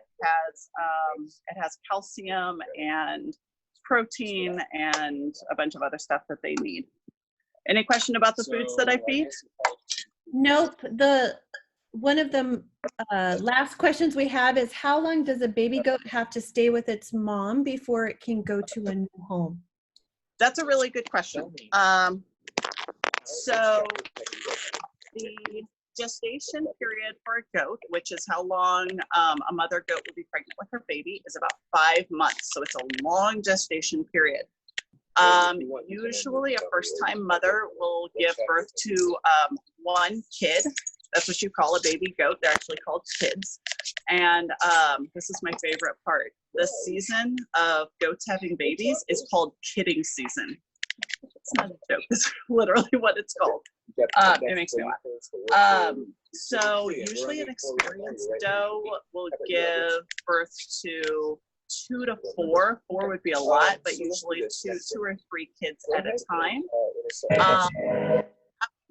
S1: has calcium and protein and a bunch of other stuff that they need. Any question about the foods that I feed?
S2: Nope. One of the last questions we have is, how long does a baby goat have to stay with its mom before it can go to a new home?
S1: That's a really good question. So the gestation period for a goat, which is how long a mother goat will be pregnant with her baby, is about 5 months. So it's a long gestation period. Usually a first-time mother will give birth to one kid. That's what you call a baby goat. They're actually called kids. And this is my favorite part. The season of goats having babies is called kidding season. It's not a joke. It's literally what it's called. It makes me laugh. So usually an experienced doe will give birth to 2 to 4. 4 would be a lot, but usually two or 3 kids at a time. At that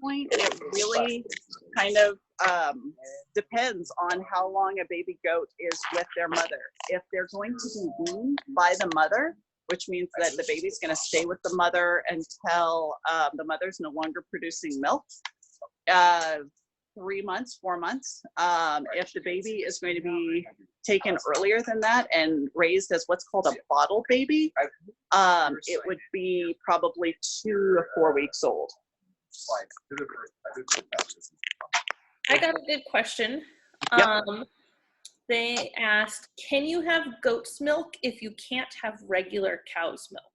S1: point, it really kind of depends on how long a baby goat is with their mother. If they're going to be weaned by the mother, which means that the baby's going to stay with the mother until the mother's no longer producing milk. 3 months, 4 months. If the baby is going to be taken earlier than that and raised as what's called a bottle baby, it would be probably 2 to 4 weeks old.
S5: I got a good question.
S1: Yep.
S5: They asked, can you have goat's milk if you can't have regular cow's milk?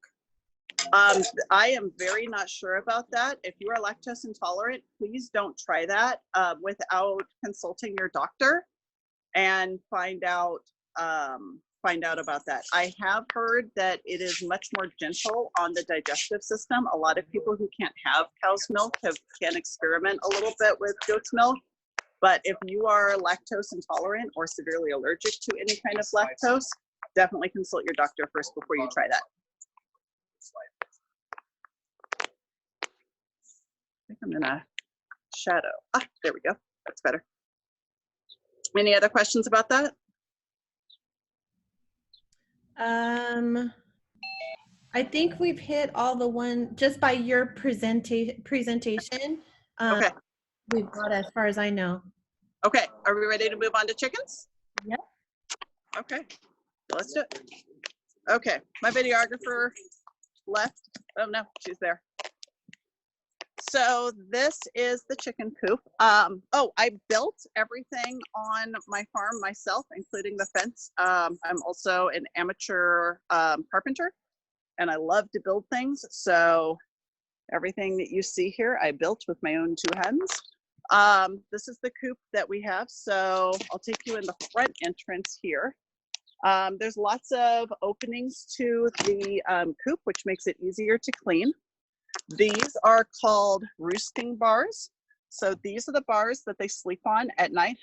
S1: I am very not sure about that. If you are lactose intolerant, please don't try that without consulting your doctor and find out about that. I have heard that it is much more gentle on the digestive system. A lot of people who can't have cow's milk can experiment a little bit with goat's milk. But if you are lactose intolerant or severely allergic to any kind of lactose, definitely consult your doctor first before you try that. I think I'm in a shadow. There we go. That's better. Any other questions about that?
S2: I think we've hit all the one just by your presentation.
S1: Okay.
S2: We've got as far as I know.
S1: Okay. Are we ready to move on to chickens?
S2: Yep.
S1: Okay. Let's do it. Okay. My videographer left. Oh no, she's there. So this is the chicken coop. I built everything on my farm myself, including the fence. I'm also an amateur carpenter, and I love to build things. So everything that you see here, I built with my own 2 hands. This is the coop that we have. So I'll take you in the front entrance here. There's lots of openings to the coop, which makes it easier to clean. These are called roosting bars. So these are the bars that they sleep on at night.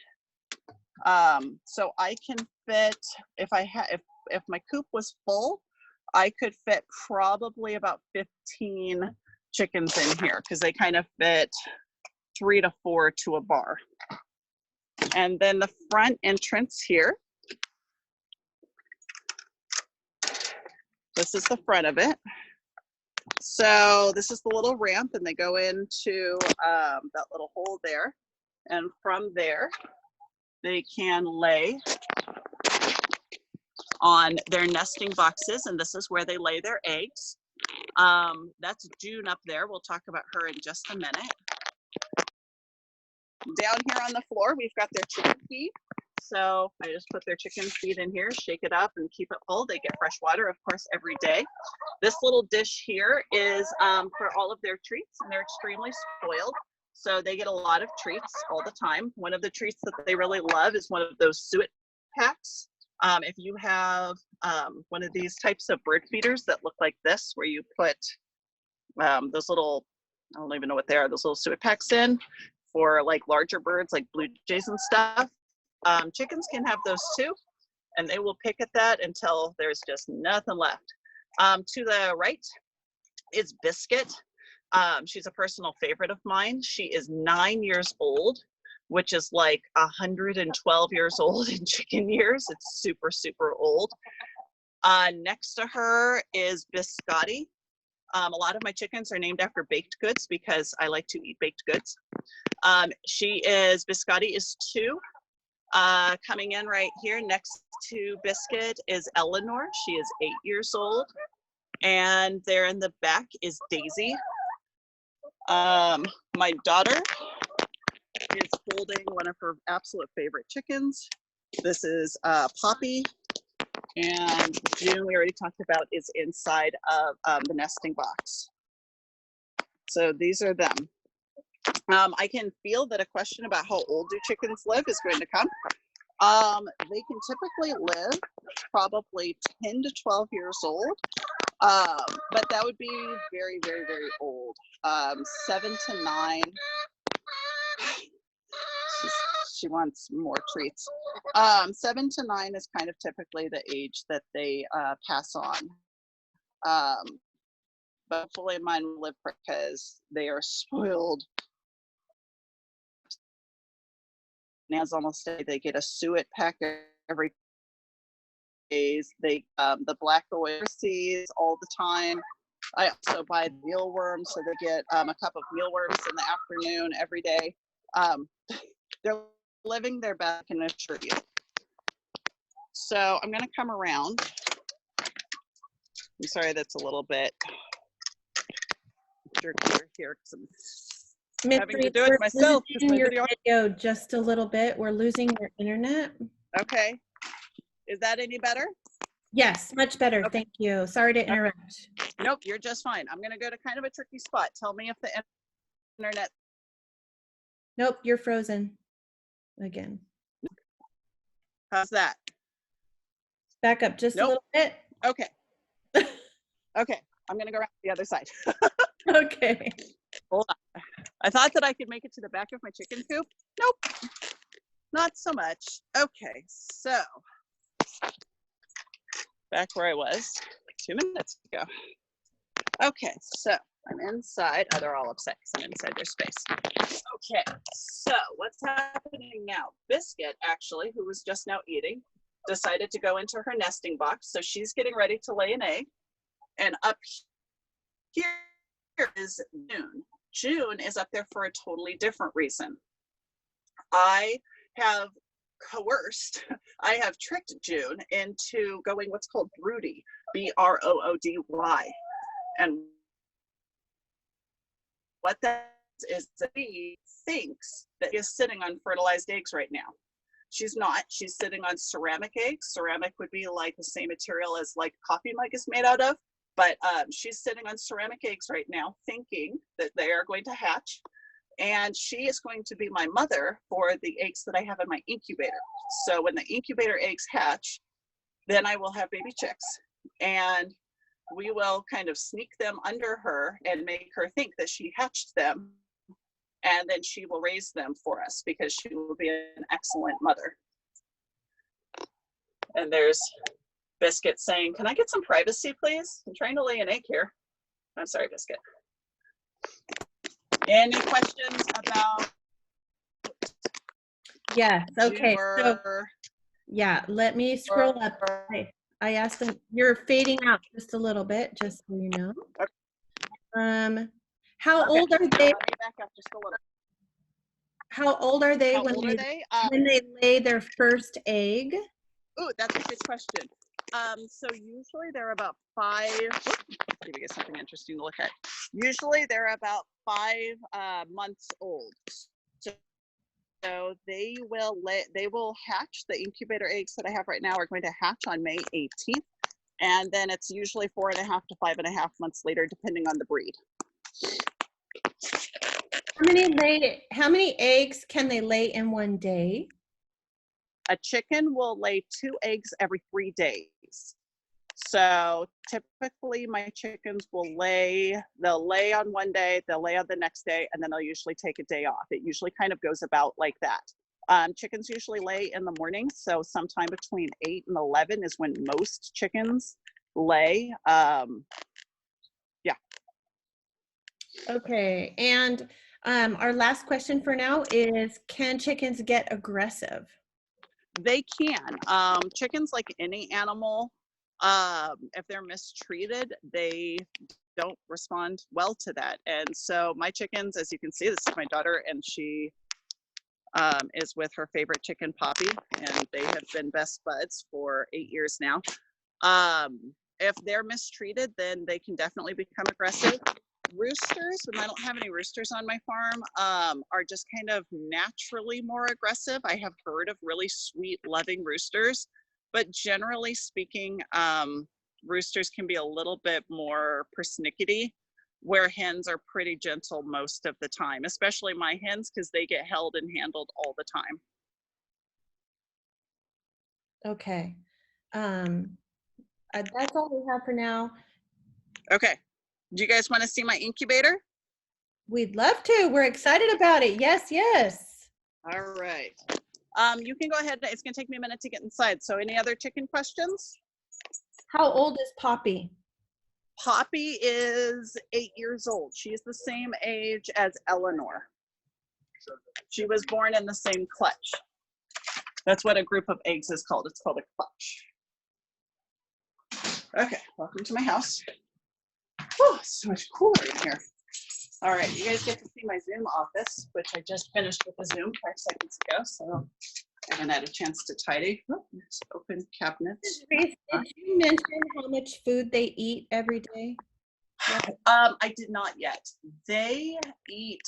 S1: So I can fit, if my coop was full, I could fit probably about 15 chickens in here because they kind of fit 3 to 4 to a bar. And then the front entrance here. This is the front of it. So this is the little ramp, and they go into that little hole there. And from there, they can lay on their nesting boxes, and this is where they lay their eggs. That's June up there. We'll talk about her in just a minute. Down here on the floor, we've got their chicken feed. So I just put their chicken feed in here, shake it up, and keep it full. They get fresh water, of course, every day. This little dish here is for all of their treats, and they're extremely spoiled. So they get a lot of treats all the time. One of the treats that they really love is one of those suet packs. If you have one of these types of bird feeders that look like this, where you put those little, I don't even know what they are, those little suet packs in for like larger birds like blue jays and stuff, chickens can have those too, and they will pick at that until there's just nothing left. To the right is Biscuit. She's a personal favorite of mine. She is 9 years old, which is like 112 years old in chicken years. It's super, super old. Next to her is Biscotti. A lot of my chickens are named after baked goods because I like to eat baked goods. Biscotti is 2. Coming in right here next to Biscuit is Eleanor. She is 8 years old. And there in the back is Daisy. My daughter is holding one of her absolute favorite chickens. This is Poppy, and June, we already talked about, is inside of the nesting box. So these are them. I can feel that a question about how old do chickens live is going to come. They can typically live probably 10 to 12 years old, but that would be very, very, very old. 7 to 9. She wants more treats. 7 to 9 is kind of typically the age that they pass on. But hopefully mine will live because they are spoiled. Nan's almost say they get a suet pack every days. They the black oases all the time. I also buy mealworms, so they get a cup of mealworms in the afternoon every day. They're living their best, I can assure you. So I'm going to come around. I'm sorry that's a little bit jerkier here because I'm having to do it myself.
S2: We're losing your video just a little bit. We're losing your internet.
S1: Okay. Is that any better?
S2: Yes, much better. Okay. Thank you. Sorry to interrupt.
S1: Nope, you're just fine. I'm going to go to kind of a tricky spot. Tell me if the internet.
S2: Nope, you're frozen again.
S1: How's that?
S2: Back up just a little bit.
S1: Okay. Okay, I'm going to go around to the other side.
S2: Okay.
S1: Hold on. I thought that I could make it to the back of my chicken coop. Nope, not so much. Okay, so back where I was 2 minutes ago. Okay, so I'm inside. Oh, they're all upset because I'm inside their space. Okay, so what's happening now? Biscuit, actually, who was just now eating, decided to go into her nesting box. So she's getting ready to lay an egg. And up here is June. June is up there for a totally different reason. I have tricked June into going what's called broody, B-R-O-O-D-Y. And what that is that he thinks that is sitting on fertilized eggs right now. She's not. She's sitting on ceramic eggs. Ceramic would be like the same material as like coffee mug is made out of. But she's sitting on ceramic eggs right now, thinking that they are going to hatch. And she is going to be my mother for the eggs that I have in my incubator. So when the incubator eggs hatch, then I will have baby chicks. And we will kind of sneak them under her and make her think that she hatched them. And then she will raise them for us because she will be an excellent mother. And there's Biscuit saying, can I get some privacy, please? I'm trying to lay an egg here. I'm sorry, Biscuit. Any questions about?
S2: Yes, okay. So, yeah, let me scroll up. I asked them, you're fading out just a little bit, just so you know.
S1: Okay.
S2: How old are they?
S1: Let me back up just a little.
S2: How old are they when they lay their first egg?
S1: Oh, that's a good question. So usually they're about 5. Give you something interesting to look at. Usually they're about 5 months old. So they will hatch. The incubator eggs that I have right now are going to hatch on May 18th, and then it's usually 4.5 to 5.5 months later, depending on the breed.
S2: How many eggs can they lay in one day?
S1: A chicken will lay 2 eggs every 3 days. So typically my chickens they'll lay on one day, they'll lay on the next day, and then they'll usually take a day off. It usually kind of goes about like that. Chickens usually lay in the morning, so sometime between 8 and 11 is when most chickens lay. Yeah.
S2: Okay, and our last question for now is, can chickens get aggressive?
S1: They can. Chickens, like any animal, if they're mistreated, they don't respond well to that. And so my chickens, as you can see, this is my daughter, and she is with her favorite chicken, Poppy, and they have been best buds for 8 years now. If they're mistreated, then they can definitely become aggressive. Roosters, and I don't have any roosters on my farm, are just kind of naturally more aggressive. I have heard of really sweet, loving roosters, but generally speaking, roosters can be a little bit more persnickety, where hens are pretty gentle most of the time, especially my hens, because they get held and handled all the time.
S2: Okay. That's all we have for now.
S1: Okay. Do you guys want to see my incubator?
S2: We'd love to. We're excited about it. Yes, yes.
S1: All right. You can go ahead. It's going to take me a minute to get inside. So any other chicken questions?
S2: How old is Poppy?
S1: Poppy is 8 years old. She's the same age as Eleanor. She was born in the same clutch. That's what a group of eggs is called. It's called a clutch. Okay, welcome to my house. Oh, it's so much cooler in here. All right, you guys get to see my Zoom office, which I just finished with the Zoom 5 seconds ago, so I haven't had a chance to tidy. Oh, there's open cabinets.
S2: Did you mention how much food they eat every day?
S1: I did not yet. They eat,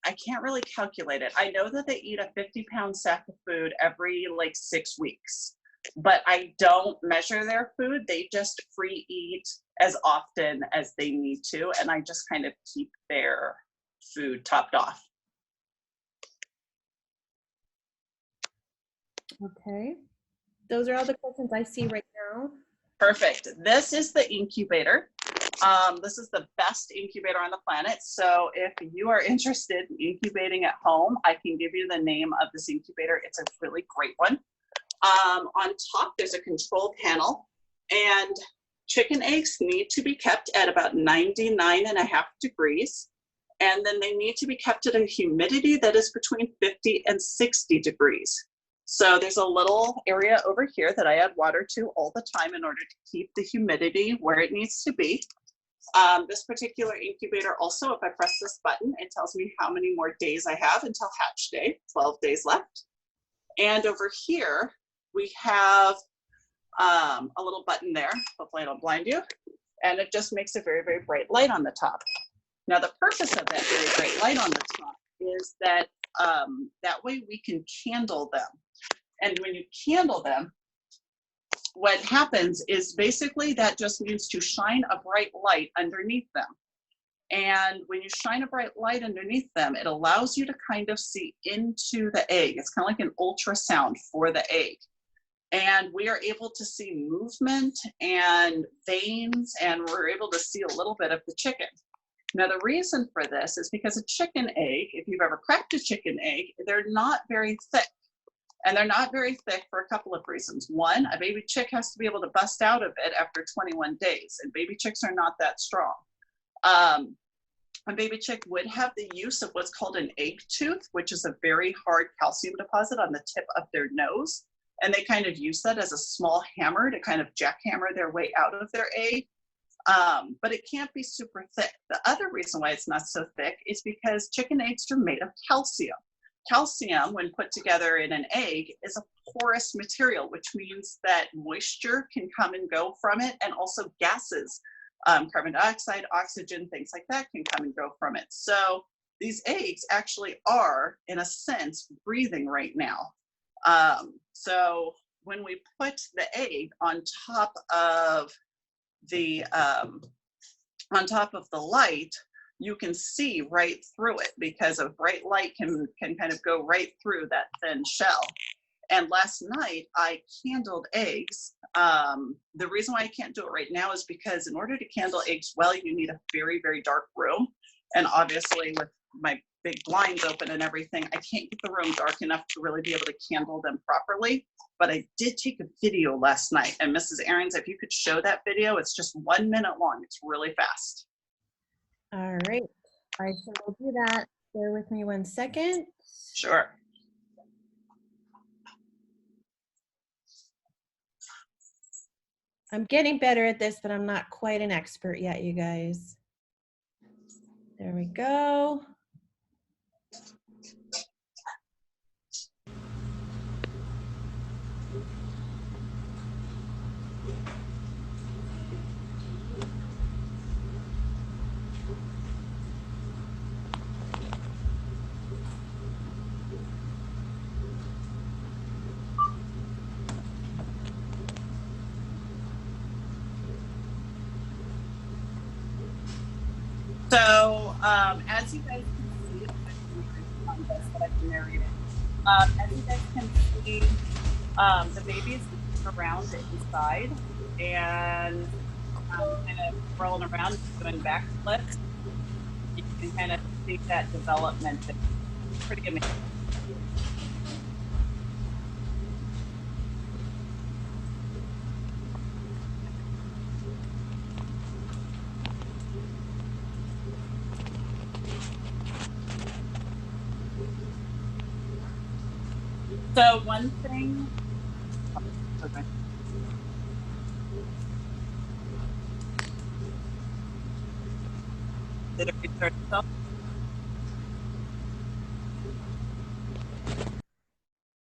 S1: I can't really calculate it. I know that they eat a 50-pound sack of food every like 6 weeks, but I don't measure their food. They just free eat as often as they need to, and I just kind of keep their food topped off.
S2: Okay. Those are all the questions I see right now.
S1: Perfect. This is the incubator. This is the best incubator on the planet. So if you are interested in incubating at home, I can give you the name of this incubator. It's a really great one. On top, there's a control panel, and chicken eggs need to be kept at about 99.5 degrees. And then they need to be kept at a humidity that is between 50 and 60 degrees. So there's a little area over here that I add water to all the time in order to keep the humidity where it needs to be. This particular incubator also, if I press this button, it tells me how many more days I have until hatch day, 12 days left. And over here, we have a little button there. Hopefully I don't blind you. And it just makes a very, very bright light on the top. Now the purpose of that very bright light on the top is that that way we can candle them. And when you candle them, what happens is basically that just means to shine a bright light underneath them. And when you shine a bright light underneath them, it allows you to kind of see into the egg. It's kind of like an ultrasound for the egg. And we are able to see movement and veins, and we're able to see a little bit of the chicken. Now, the reason for this is because a chicken egg, if you've ever cracked a chicken egg, they're not very thick. And they're not very thick for a couple of reasons. One, a baby chick has to be able to bust out of it after 21 days, and baby chicks are not that strong. A baby chick would have the use of what's called an egg tooth, which is a very hard calcium deposit on the tip of their nose. And they kind of use that as a small hammer to kind of jackhammer their way out of their egg. But it can't be super thick. The other reason why it's not so thick is because chicken eggs are made of calcium. Calcium, when put together in an egg, is a porous material, which means that moisture can come and go from it, and also gases, carbon dioxide, oxygen, things like that can come and go from it. So these eggs actually are, in a sense, breathing right now. So when we put the egg on top of the light, you can see right through it, because a bright light can kind of go right through that thin shell. And last night I candled eggs. The reason why I can't do it right now is because in order to candle eggs well, you need a very, very dark room. And obviously with my big blinds open and everything, I can't get the room dark enough to really be able to candle them properly. But I did take a video last night. And Mrs. Ahrens, if you could show that video, it's just 1 minute long. It's really fast.
S2: All right. I will do that. Bear with me 1 second.
S1: Sure.
S2: I'm getting better at this, but I'm not quite an expert yet, you guys. There we go.
S1: So as you guys can see, on this that I've been narrating, as you guys can see, the baby is around inside and kind of rolling around, doing backflips. You can kind of see that development. It's pretty amazing. So one thing, okay. Did it restart itself?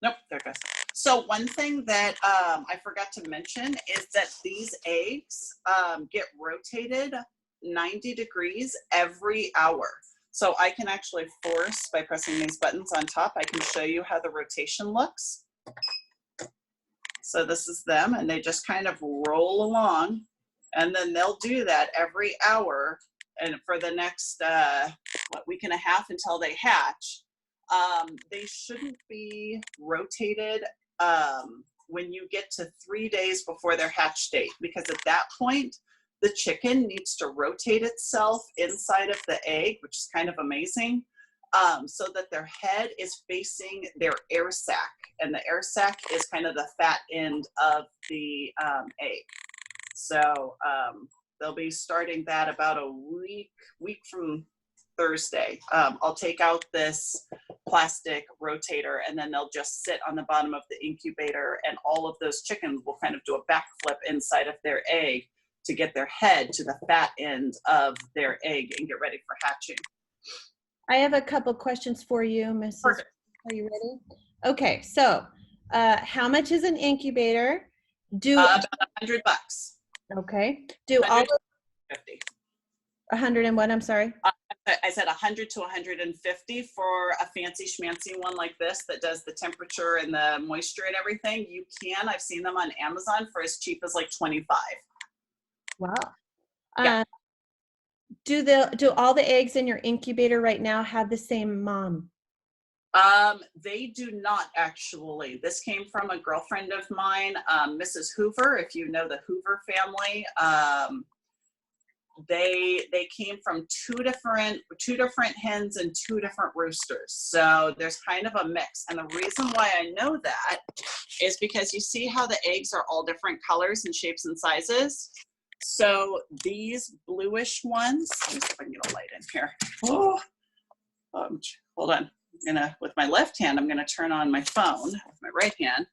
S1: Nope, there it goes. So one thing that I forgot to mention is that these eggs get rotated 90 degrees every hour. So I can actually force, by pressing these buttons on top, I can show you how the rotation looks. So this is them, and they just kind of roll along, and then they'll do that every hour, and for the next week and a half until they hatch. They shouldn't be rotated when you get to 3 days before their hatch date, because at that point, the chicken needs to rotate itself inside of the egg, which is kind of amazing, so that their head is facing their air sac. And the air sac is kind of the fat end of the egg. So they'll be starting that about a week from Thursday. I'll take out this plastic rotator, and then they'll just sit on the bottom of the incubator, and all of those chickens will kind of do a backflip inside of their egg to get their head to the fat end of their egg and get ready for hatching.
S2: I have a couple questions for you, Mrs.
S1: Perfect.
S2: Are you ready? Okay, so how much is an incubator?
S1: About $100.
S2: Okay. Do all
S1: 50.
S2: 100 and what? I'm sorry.
S1: I said 100 to 150 for a fancy schmancy one like this that does the temperature and the moisture and everything. You can. I've seen them on Amazon for as cheap as like 25.
S2: Wow.
S1: Yeah.
S2: Do all the eggs in your incubator right now have the same mom?
S1: They do not actually. This came from a girlfriend of mine, Mrs. Hoover. If you know the Hoover family, they came from two different hens and 2 different roosters. So there's kind of a mix. And the reason why I know that is because you see how the eggs are all different colors and shapes and sizes. So these bluish ones, let me see if I can get a light in here. Oh, hold on. With my left hand, I'm gonna turn on my phone with my right hand.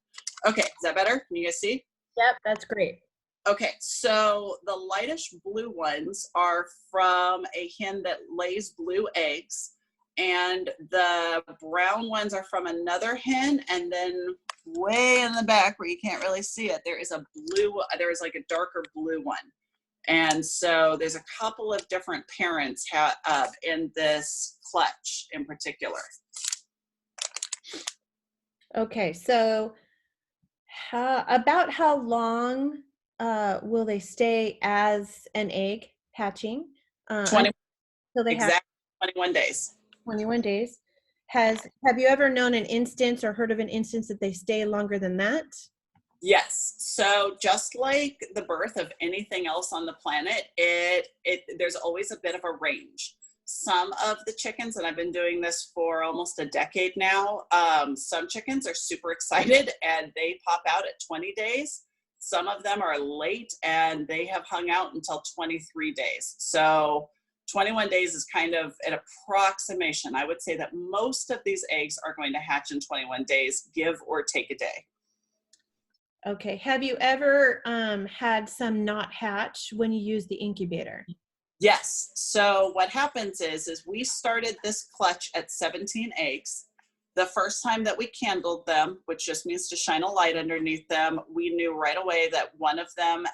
S1: Okay, is that better? Can you guys see?
S2: Yep, that's great.
S1: Okay, so the lightish blue ones are from a hen that lays blue eggs, and the brown ones are from another hen, and then way in the back where you can't really see it, there is like a darker blue one. And so there's a couple of different parents in this clutch in particular.
S2: Okay, so about how long will they stay as an egg hatching?
S1: 20,
S2: so they
S1: exactly 21 days.
S2: 21 days. Have you ever known an instance or heard of an instance that they stay longer than that?
S1: Yes. So just like the birth of anything else on the planet, there's always a bit of a range. Some of the chickens, and I've been doing this for almost a decade now, some chickens are super excited and they pop out at 20 days. Some of them are late and they have hung out until 23 days. So 21 days is kind of an approximation. I would say that most of these eggs are going to hatch in 21 days, give or take a day.
S2: Okay. Have you ever had some not hatch when you use the incubator?
S1: Yes. So what happens is we started this clutch at 17 eggs. The first time that we candled them, which just means to shine a light underneath them, we knew right away that one of them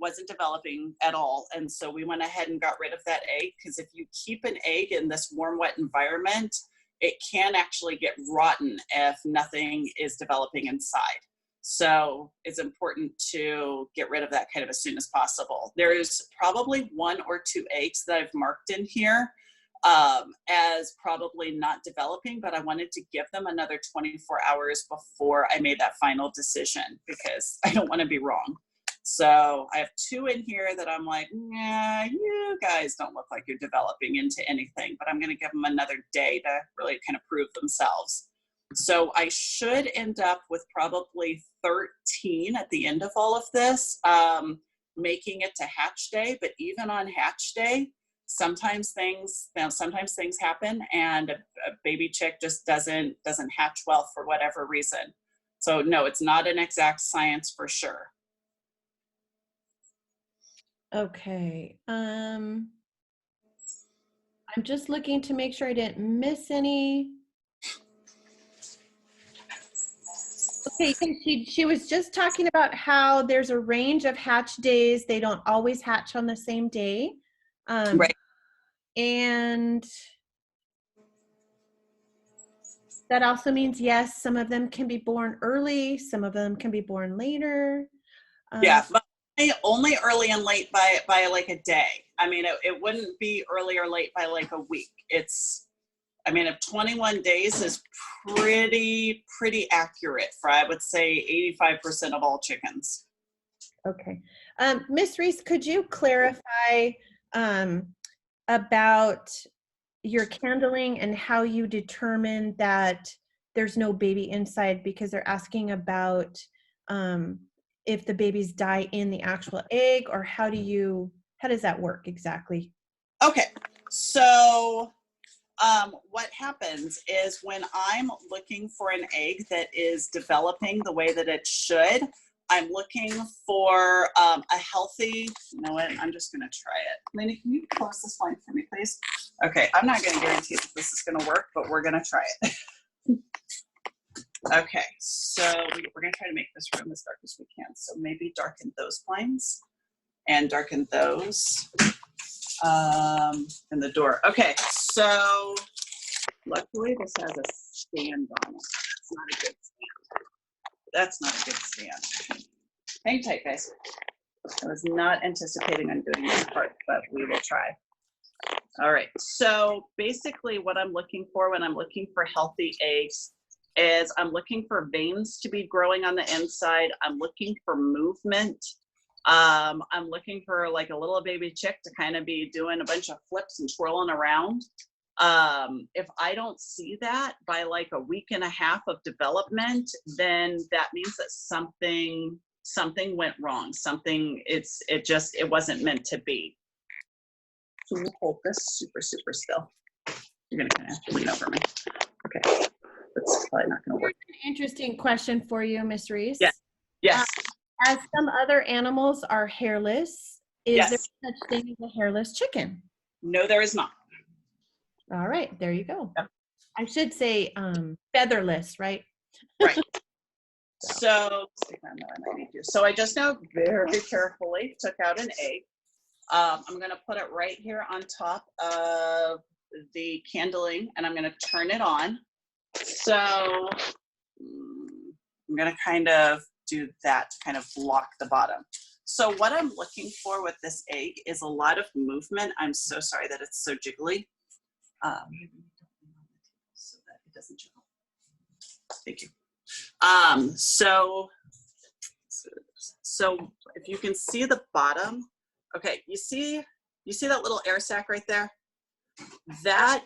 S1: wasn't developing at all. And so we went ahead and got rid of that egg, because if you keep an egg in this warm, wet environment, it can actually get rotten if nothing is developing inside. So it's important to get rid of that kind of as soon as possible. There's probably 1 or 2 eggs that I've marked in here as probably not developing, but I wanted to give them another 24 hours before I made that final decision, because I don't want to be wrong. So I have 2 in here that I'm like, nah, you guys don't look like you're developing into anything, but I'm going to give them another day to really kind of prove themselves. So I should end up with probably 13 at the end of all of this, making it to hatch day. But even on hatch day, sometimes things happen and a baby chick just doesn't hatch well for whatever reason. So no, it's not an exact science for sure.
S2: Okay. I'm just looking to make sure I didn't miss any. Okay, she was just talking about how there's a range of hatch days. They don't always hatch on the same day.
S1: Right.
S2: And that also means, yes, some of them can be born early, some of them can be born later.
S1: Yeah, but only early and late by like a day. I mean, it wouldn't be early or late by like a week. If 21 days is pretty accurate for, I would say, 85% of all chickens.
S2: Okay. Ms. Reiss, could you clarify about your candling and how you determine that there's no baby inside, because they're asking about if the babies die in the actual egg, or how does that work exactly?
S1: Okay, so what happens is when I'm looking for an egg that is developing the way that it should, I'm looking for a healthy, you know what, I'm just gonna try it. Lainey, can you close this line for me, please? Okay, I'm not gonna guarantee that this is gonna work, but we're gonna try it. Okay, so we're gonna try to make this room as dark as we can. So maybe darken those blinds and darken those and the door. Okay, so luckily this has a stand on it. It's not a good stand. That's not a good stand. Hang tight, guys. I was not anticipating on doing this part, but we will try. All right, so basically what I'm looking for when I'm looking for healthy eggs is I'm looking for veins to be growing on the inside. I'm looking for movement. I'm looking for like a little baby chick to kind of be doing a bunch of flips and twirling around. If I don't see that by like a week and a half of development, then that means that something went wrong. It wasn't meant to be. So we'll hold this super still. You're gonna kind of have to lean over me. Okay, that's probably not gonna work.
S2: Here's an interesting question for you, Ms. Reiss.
S1: Yeah. Yes.
S2: As some other animals are hairless, is
S1: Yes.
S2: there such thing as a hairless chicken?
S1: No, there is not.
S2: All right, there you go.
S1: Yep.
S2: I should say featherless, right?
S1: Right. So I just now very carefully took out an egg. I'm going to put it right here on top of the candling, and I'm going to turn it on. So I'm going to kind of do that to kind of block the bottom. So what I'm looking for with this egg is a lot of movement. I'm so sorry that it's so jiggly. ladies and gentlemen. Thank you. So if you can see the bottom, okay, you see that little air sac right there? That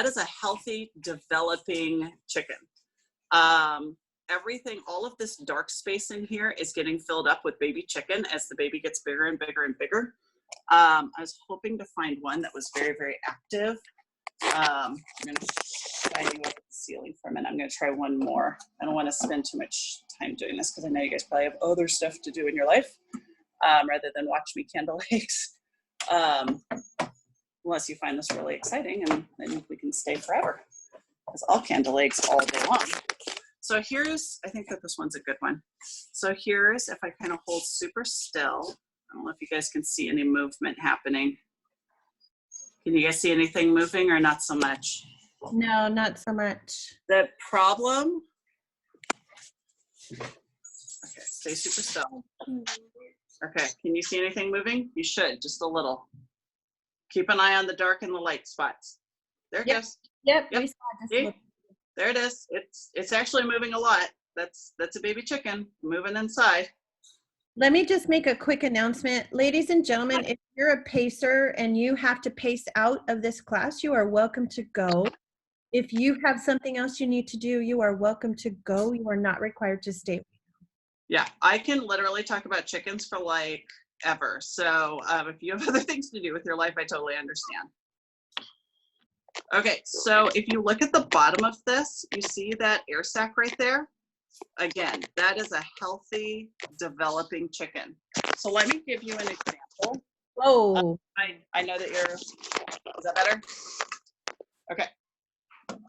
S1: is a healthy, developing chicken. Everything, all of this dark space in here is getting filled up with baby chicken as the baby gets bigger and bigger and bigger. I was hoping to find one that was very, very active. I'm going to shine you up at the ceiling for a minute. I'm going to try one more. I don't want to spend too much time doing this because I know you guys probably have other stuff to do in your life rather than watch me candle eggs. Unless you find this really exciting, and then we can stay forever. Because I'll candle eggs all day long. So here's, I think that this one's a good one. So here's, if I kind of hold super still, I don't know if you guys can see any movement happening. Can you guys see anything moving or not so much?
S2: No, not so much.
S1: The problem, okay, stay super still. Okay, can you see anything moving? You should, just a little. Keep an eye on the dark and the light spots. There it goes.
S2: Yep.
S1: Yep.
S2: We saw this
S1: See?
S2: look.
S1: There it is. It's actually moving a lot. That's a baby chicken moving inside.
S2: Let me just make a quick announcement. Ladies and gentlemen, if you're a pacer and you have to pace out of this class, you are welcome to go. If you have something else you need to do, you are welcome to go. You are not required to stay.
S1: Yeah, I can literally talk about chickens for like ever. So if you have other things to do with your life, I totally understand. Okay, so if you look at the bottom of this, you see that air sac right there? Again, that is a healthy, developing chicken. So let me give you an example.
S2: Whoa.
S1: I know that you're, is that better? Okay.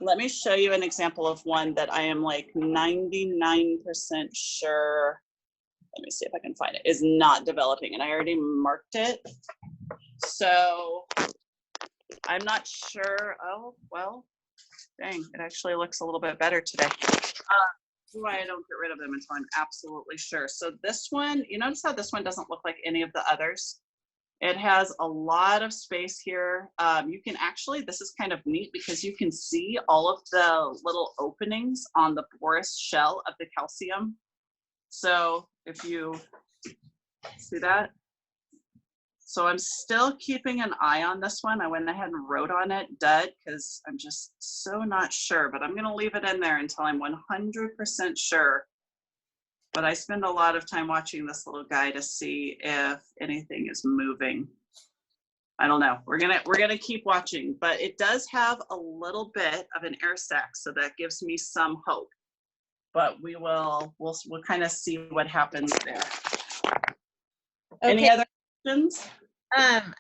S1: Let me show you an example of one that I am like 99% sure, let me see if I can find it, is not developing. And I already marked it. So I'm not sure. Oh, well, dang, it actually looks a little bit better today. Why I don't get rid of them until I'm absolutely sure. So this one, you notice how this one doesn't look like any of the others? It has a lot of space here. You can actually, this is kind of neat because you can see all of the little openings on the porous shell of the calcium. So if you see that, so I'm still keeping an eye on this one. I went ahead and wrote on it dud because I'm just so not sure, but I'm going to leave it in there until I'm 100% sure. But I spend a lot of time watching this little guy to see if anything is moving. I don't know. We're gonna keep watching, but it does have a little bit of an air sac, so that gives me some hope. But we'll kind of see what happens there.
S2: Okay.
S1: Any other questions?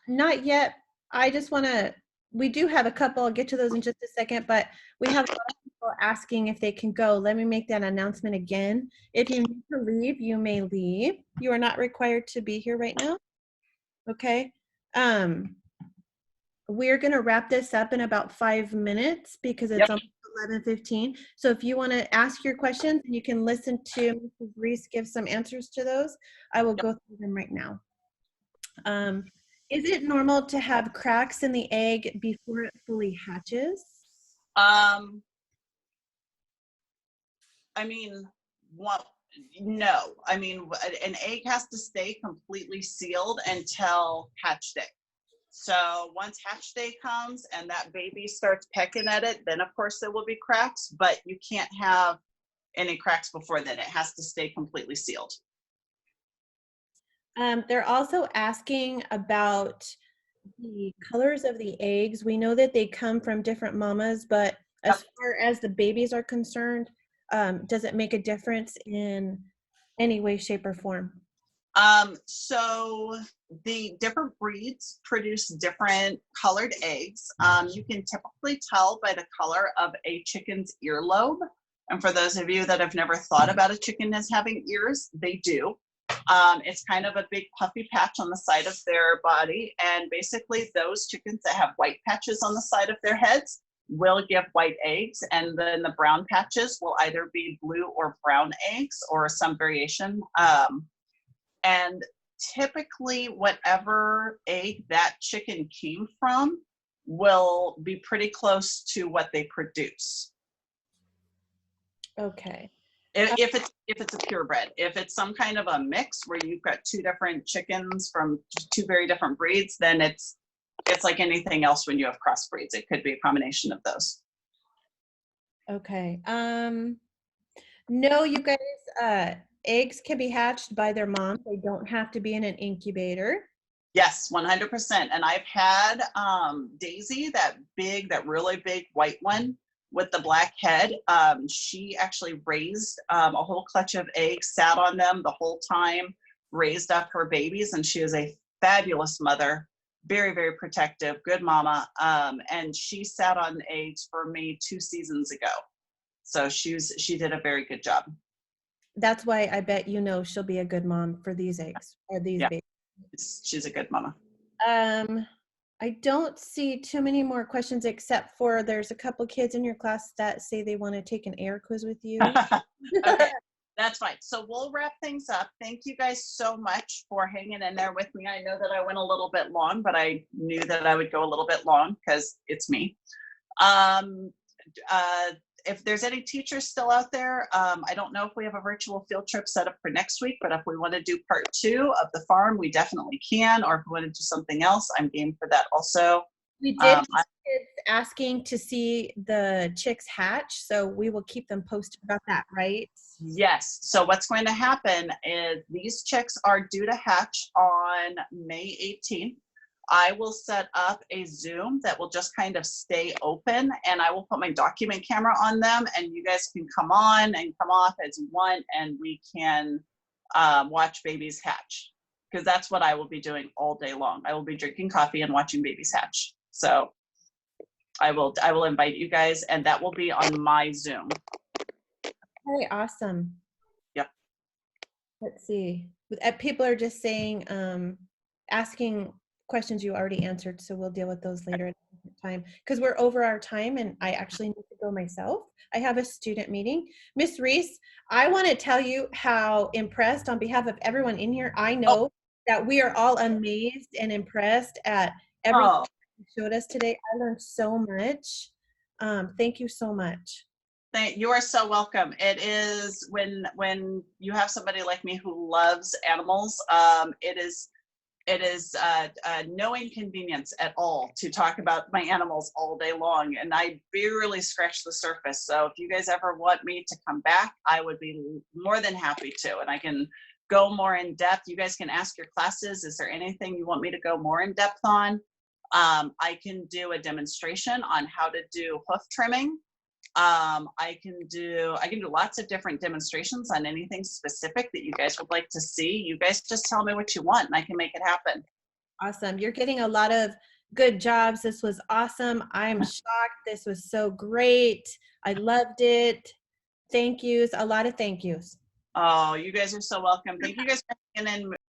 S2: Not yet. I just want to, we do have a couple, I'll get to those in just a second, but we have a lot of people asking if they can go. Let me make that announcement again. If you need to leave, you may leave. You are not required to be here right now. Okay. We're going to wrap this up in about 5 minutes because it's almost 11:15. So if you want to ask your questions and you can listen to Mrs. Reiss give some answers to those, I will go through them right now. Is it normal to have cracks in the egg before it fully hatches?
S1: I mean, no. I mean, an egg has to stay completely sealed until hatch day. So once hatch day comes and that baby starts pecking at it, then of course there will be cracks, but you can't have any cracks before then. It has to stay completely sealed.
S2: They're also asking about the colors of the eggs. We know that they come from different mamas, but as far as the babies are concerned, does it make a difference in any way, shape, or form?
S1: So the different breeds produce different colored eggs. You can typically tell by the color of a chicken's earlobe. And for those of you that have never thought about a chicken as having ears, they do. It's kind of a big puffy patch on the side of their body. And basically those chickens that have white patches on the side of their heads will give white eggs. And then the brown patches will either be blue or brown eggs or some variation. And typically whatever egg that chicken came from will be pretty close to what they produce.
S2: Okay.
S1: If it's a purebred. If it's some kind of a mix where you've got two different chickens from two very different breeds, then it's like anything else when you have crossbreeds. It could be a combination of those.
S2: Okay. No, you guys, eggs can be hatched by their mom. They don't have to be in an incubator.
S1: Yes, 100%. And I've had Daisy, that really big white one with the black head. She actually raised a whole clutch of eggs, sat on them the whole time, raised up her babies, and she is a fabulous mother, very, very protective, good mama. And she sat on eggs for me 2 seasons ago. So she did a very good job.
S2: That's why I bet she'll be a good mom for these eggs or these
S1: Yeah.
S2: babies.
S1: She's a good mama.
S2: I don't see too many more questions except for there's a couple kids in your class that say they want to take an air quiz with you.
S1: Okay, that's fine. So we'll wrap things up. Thank you guys so much for hanging in there with me. I know that I went a little bit long, but I knew that I would go a little bit long because it's me. If there's any teachers still out there, I don't know if we have a virtual field trip set up for next week, but if we want to do part 2 of the farm, we definitely can. Or if we want to do something else, I'm game for that also.
S2: We did have kids asking to see the chicks hatch, so we will keep them posted about that, right?
S1: Yes. So what's going to happen is these chicks are due to hatch on May 18th. I will set up a Zoom that will just kind of stay open, and I will put my document camera on them, and you guys can come on and come off as you want, and we can watch babies hatch, because that's what I will be doing all day long. I will be drinking coffee and watching babies hatch. So I will invite you guys, and that will be on my Zoom.
S2: Okay, awesome.
S1: Yep.
S2: Let's see. People are just saying, asking questions you already answered, so we'll deal with those later at a different time because we're over our time and I actually need to go myself. I have a student meeting. Miss Reiss, I want to tell you how impressed on behalf of everyone in here. I know that we are all amazed and impressed at everything you showed us today. I learned so much. Thank you so much.
S1: You are so welcome. It is when you have somebody like me who loves animals, it is no inconvenience at all to talk about my animals all day long, and I barely scratch the surface. So if you guys ever want me to come back, I would be more than happy to, and I can go more in depth. You guys can ask your classes, is there anything you want me to go more in depth on? I can do a demonstration on how to do hoof trimming. I can do lots of different demonstrations on anything specific that you guys would like to see. You guys just tell me what you want and I can make it happen.
S2: Awesome. You're getting a lot of good jobs. This was awesome. I'm shocked. This was so great. I loved it. Thank yous. A lot of thank yous.
S1: Oh, you guys are so welcome. Thank you guys for hanging in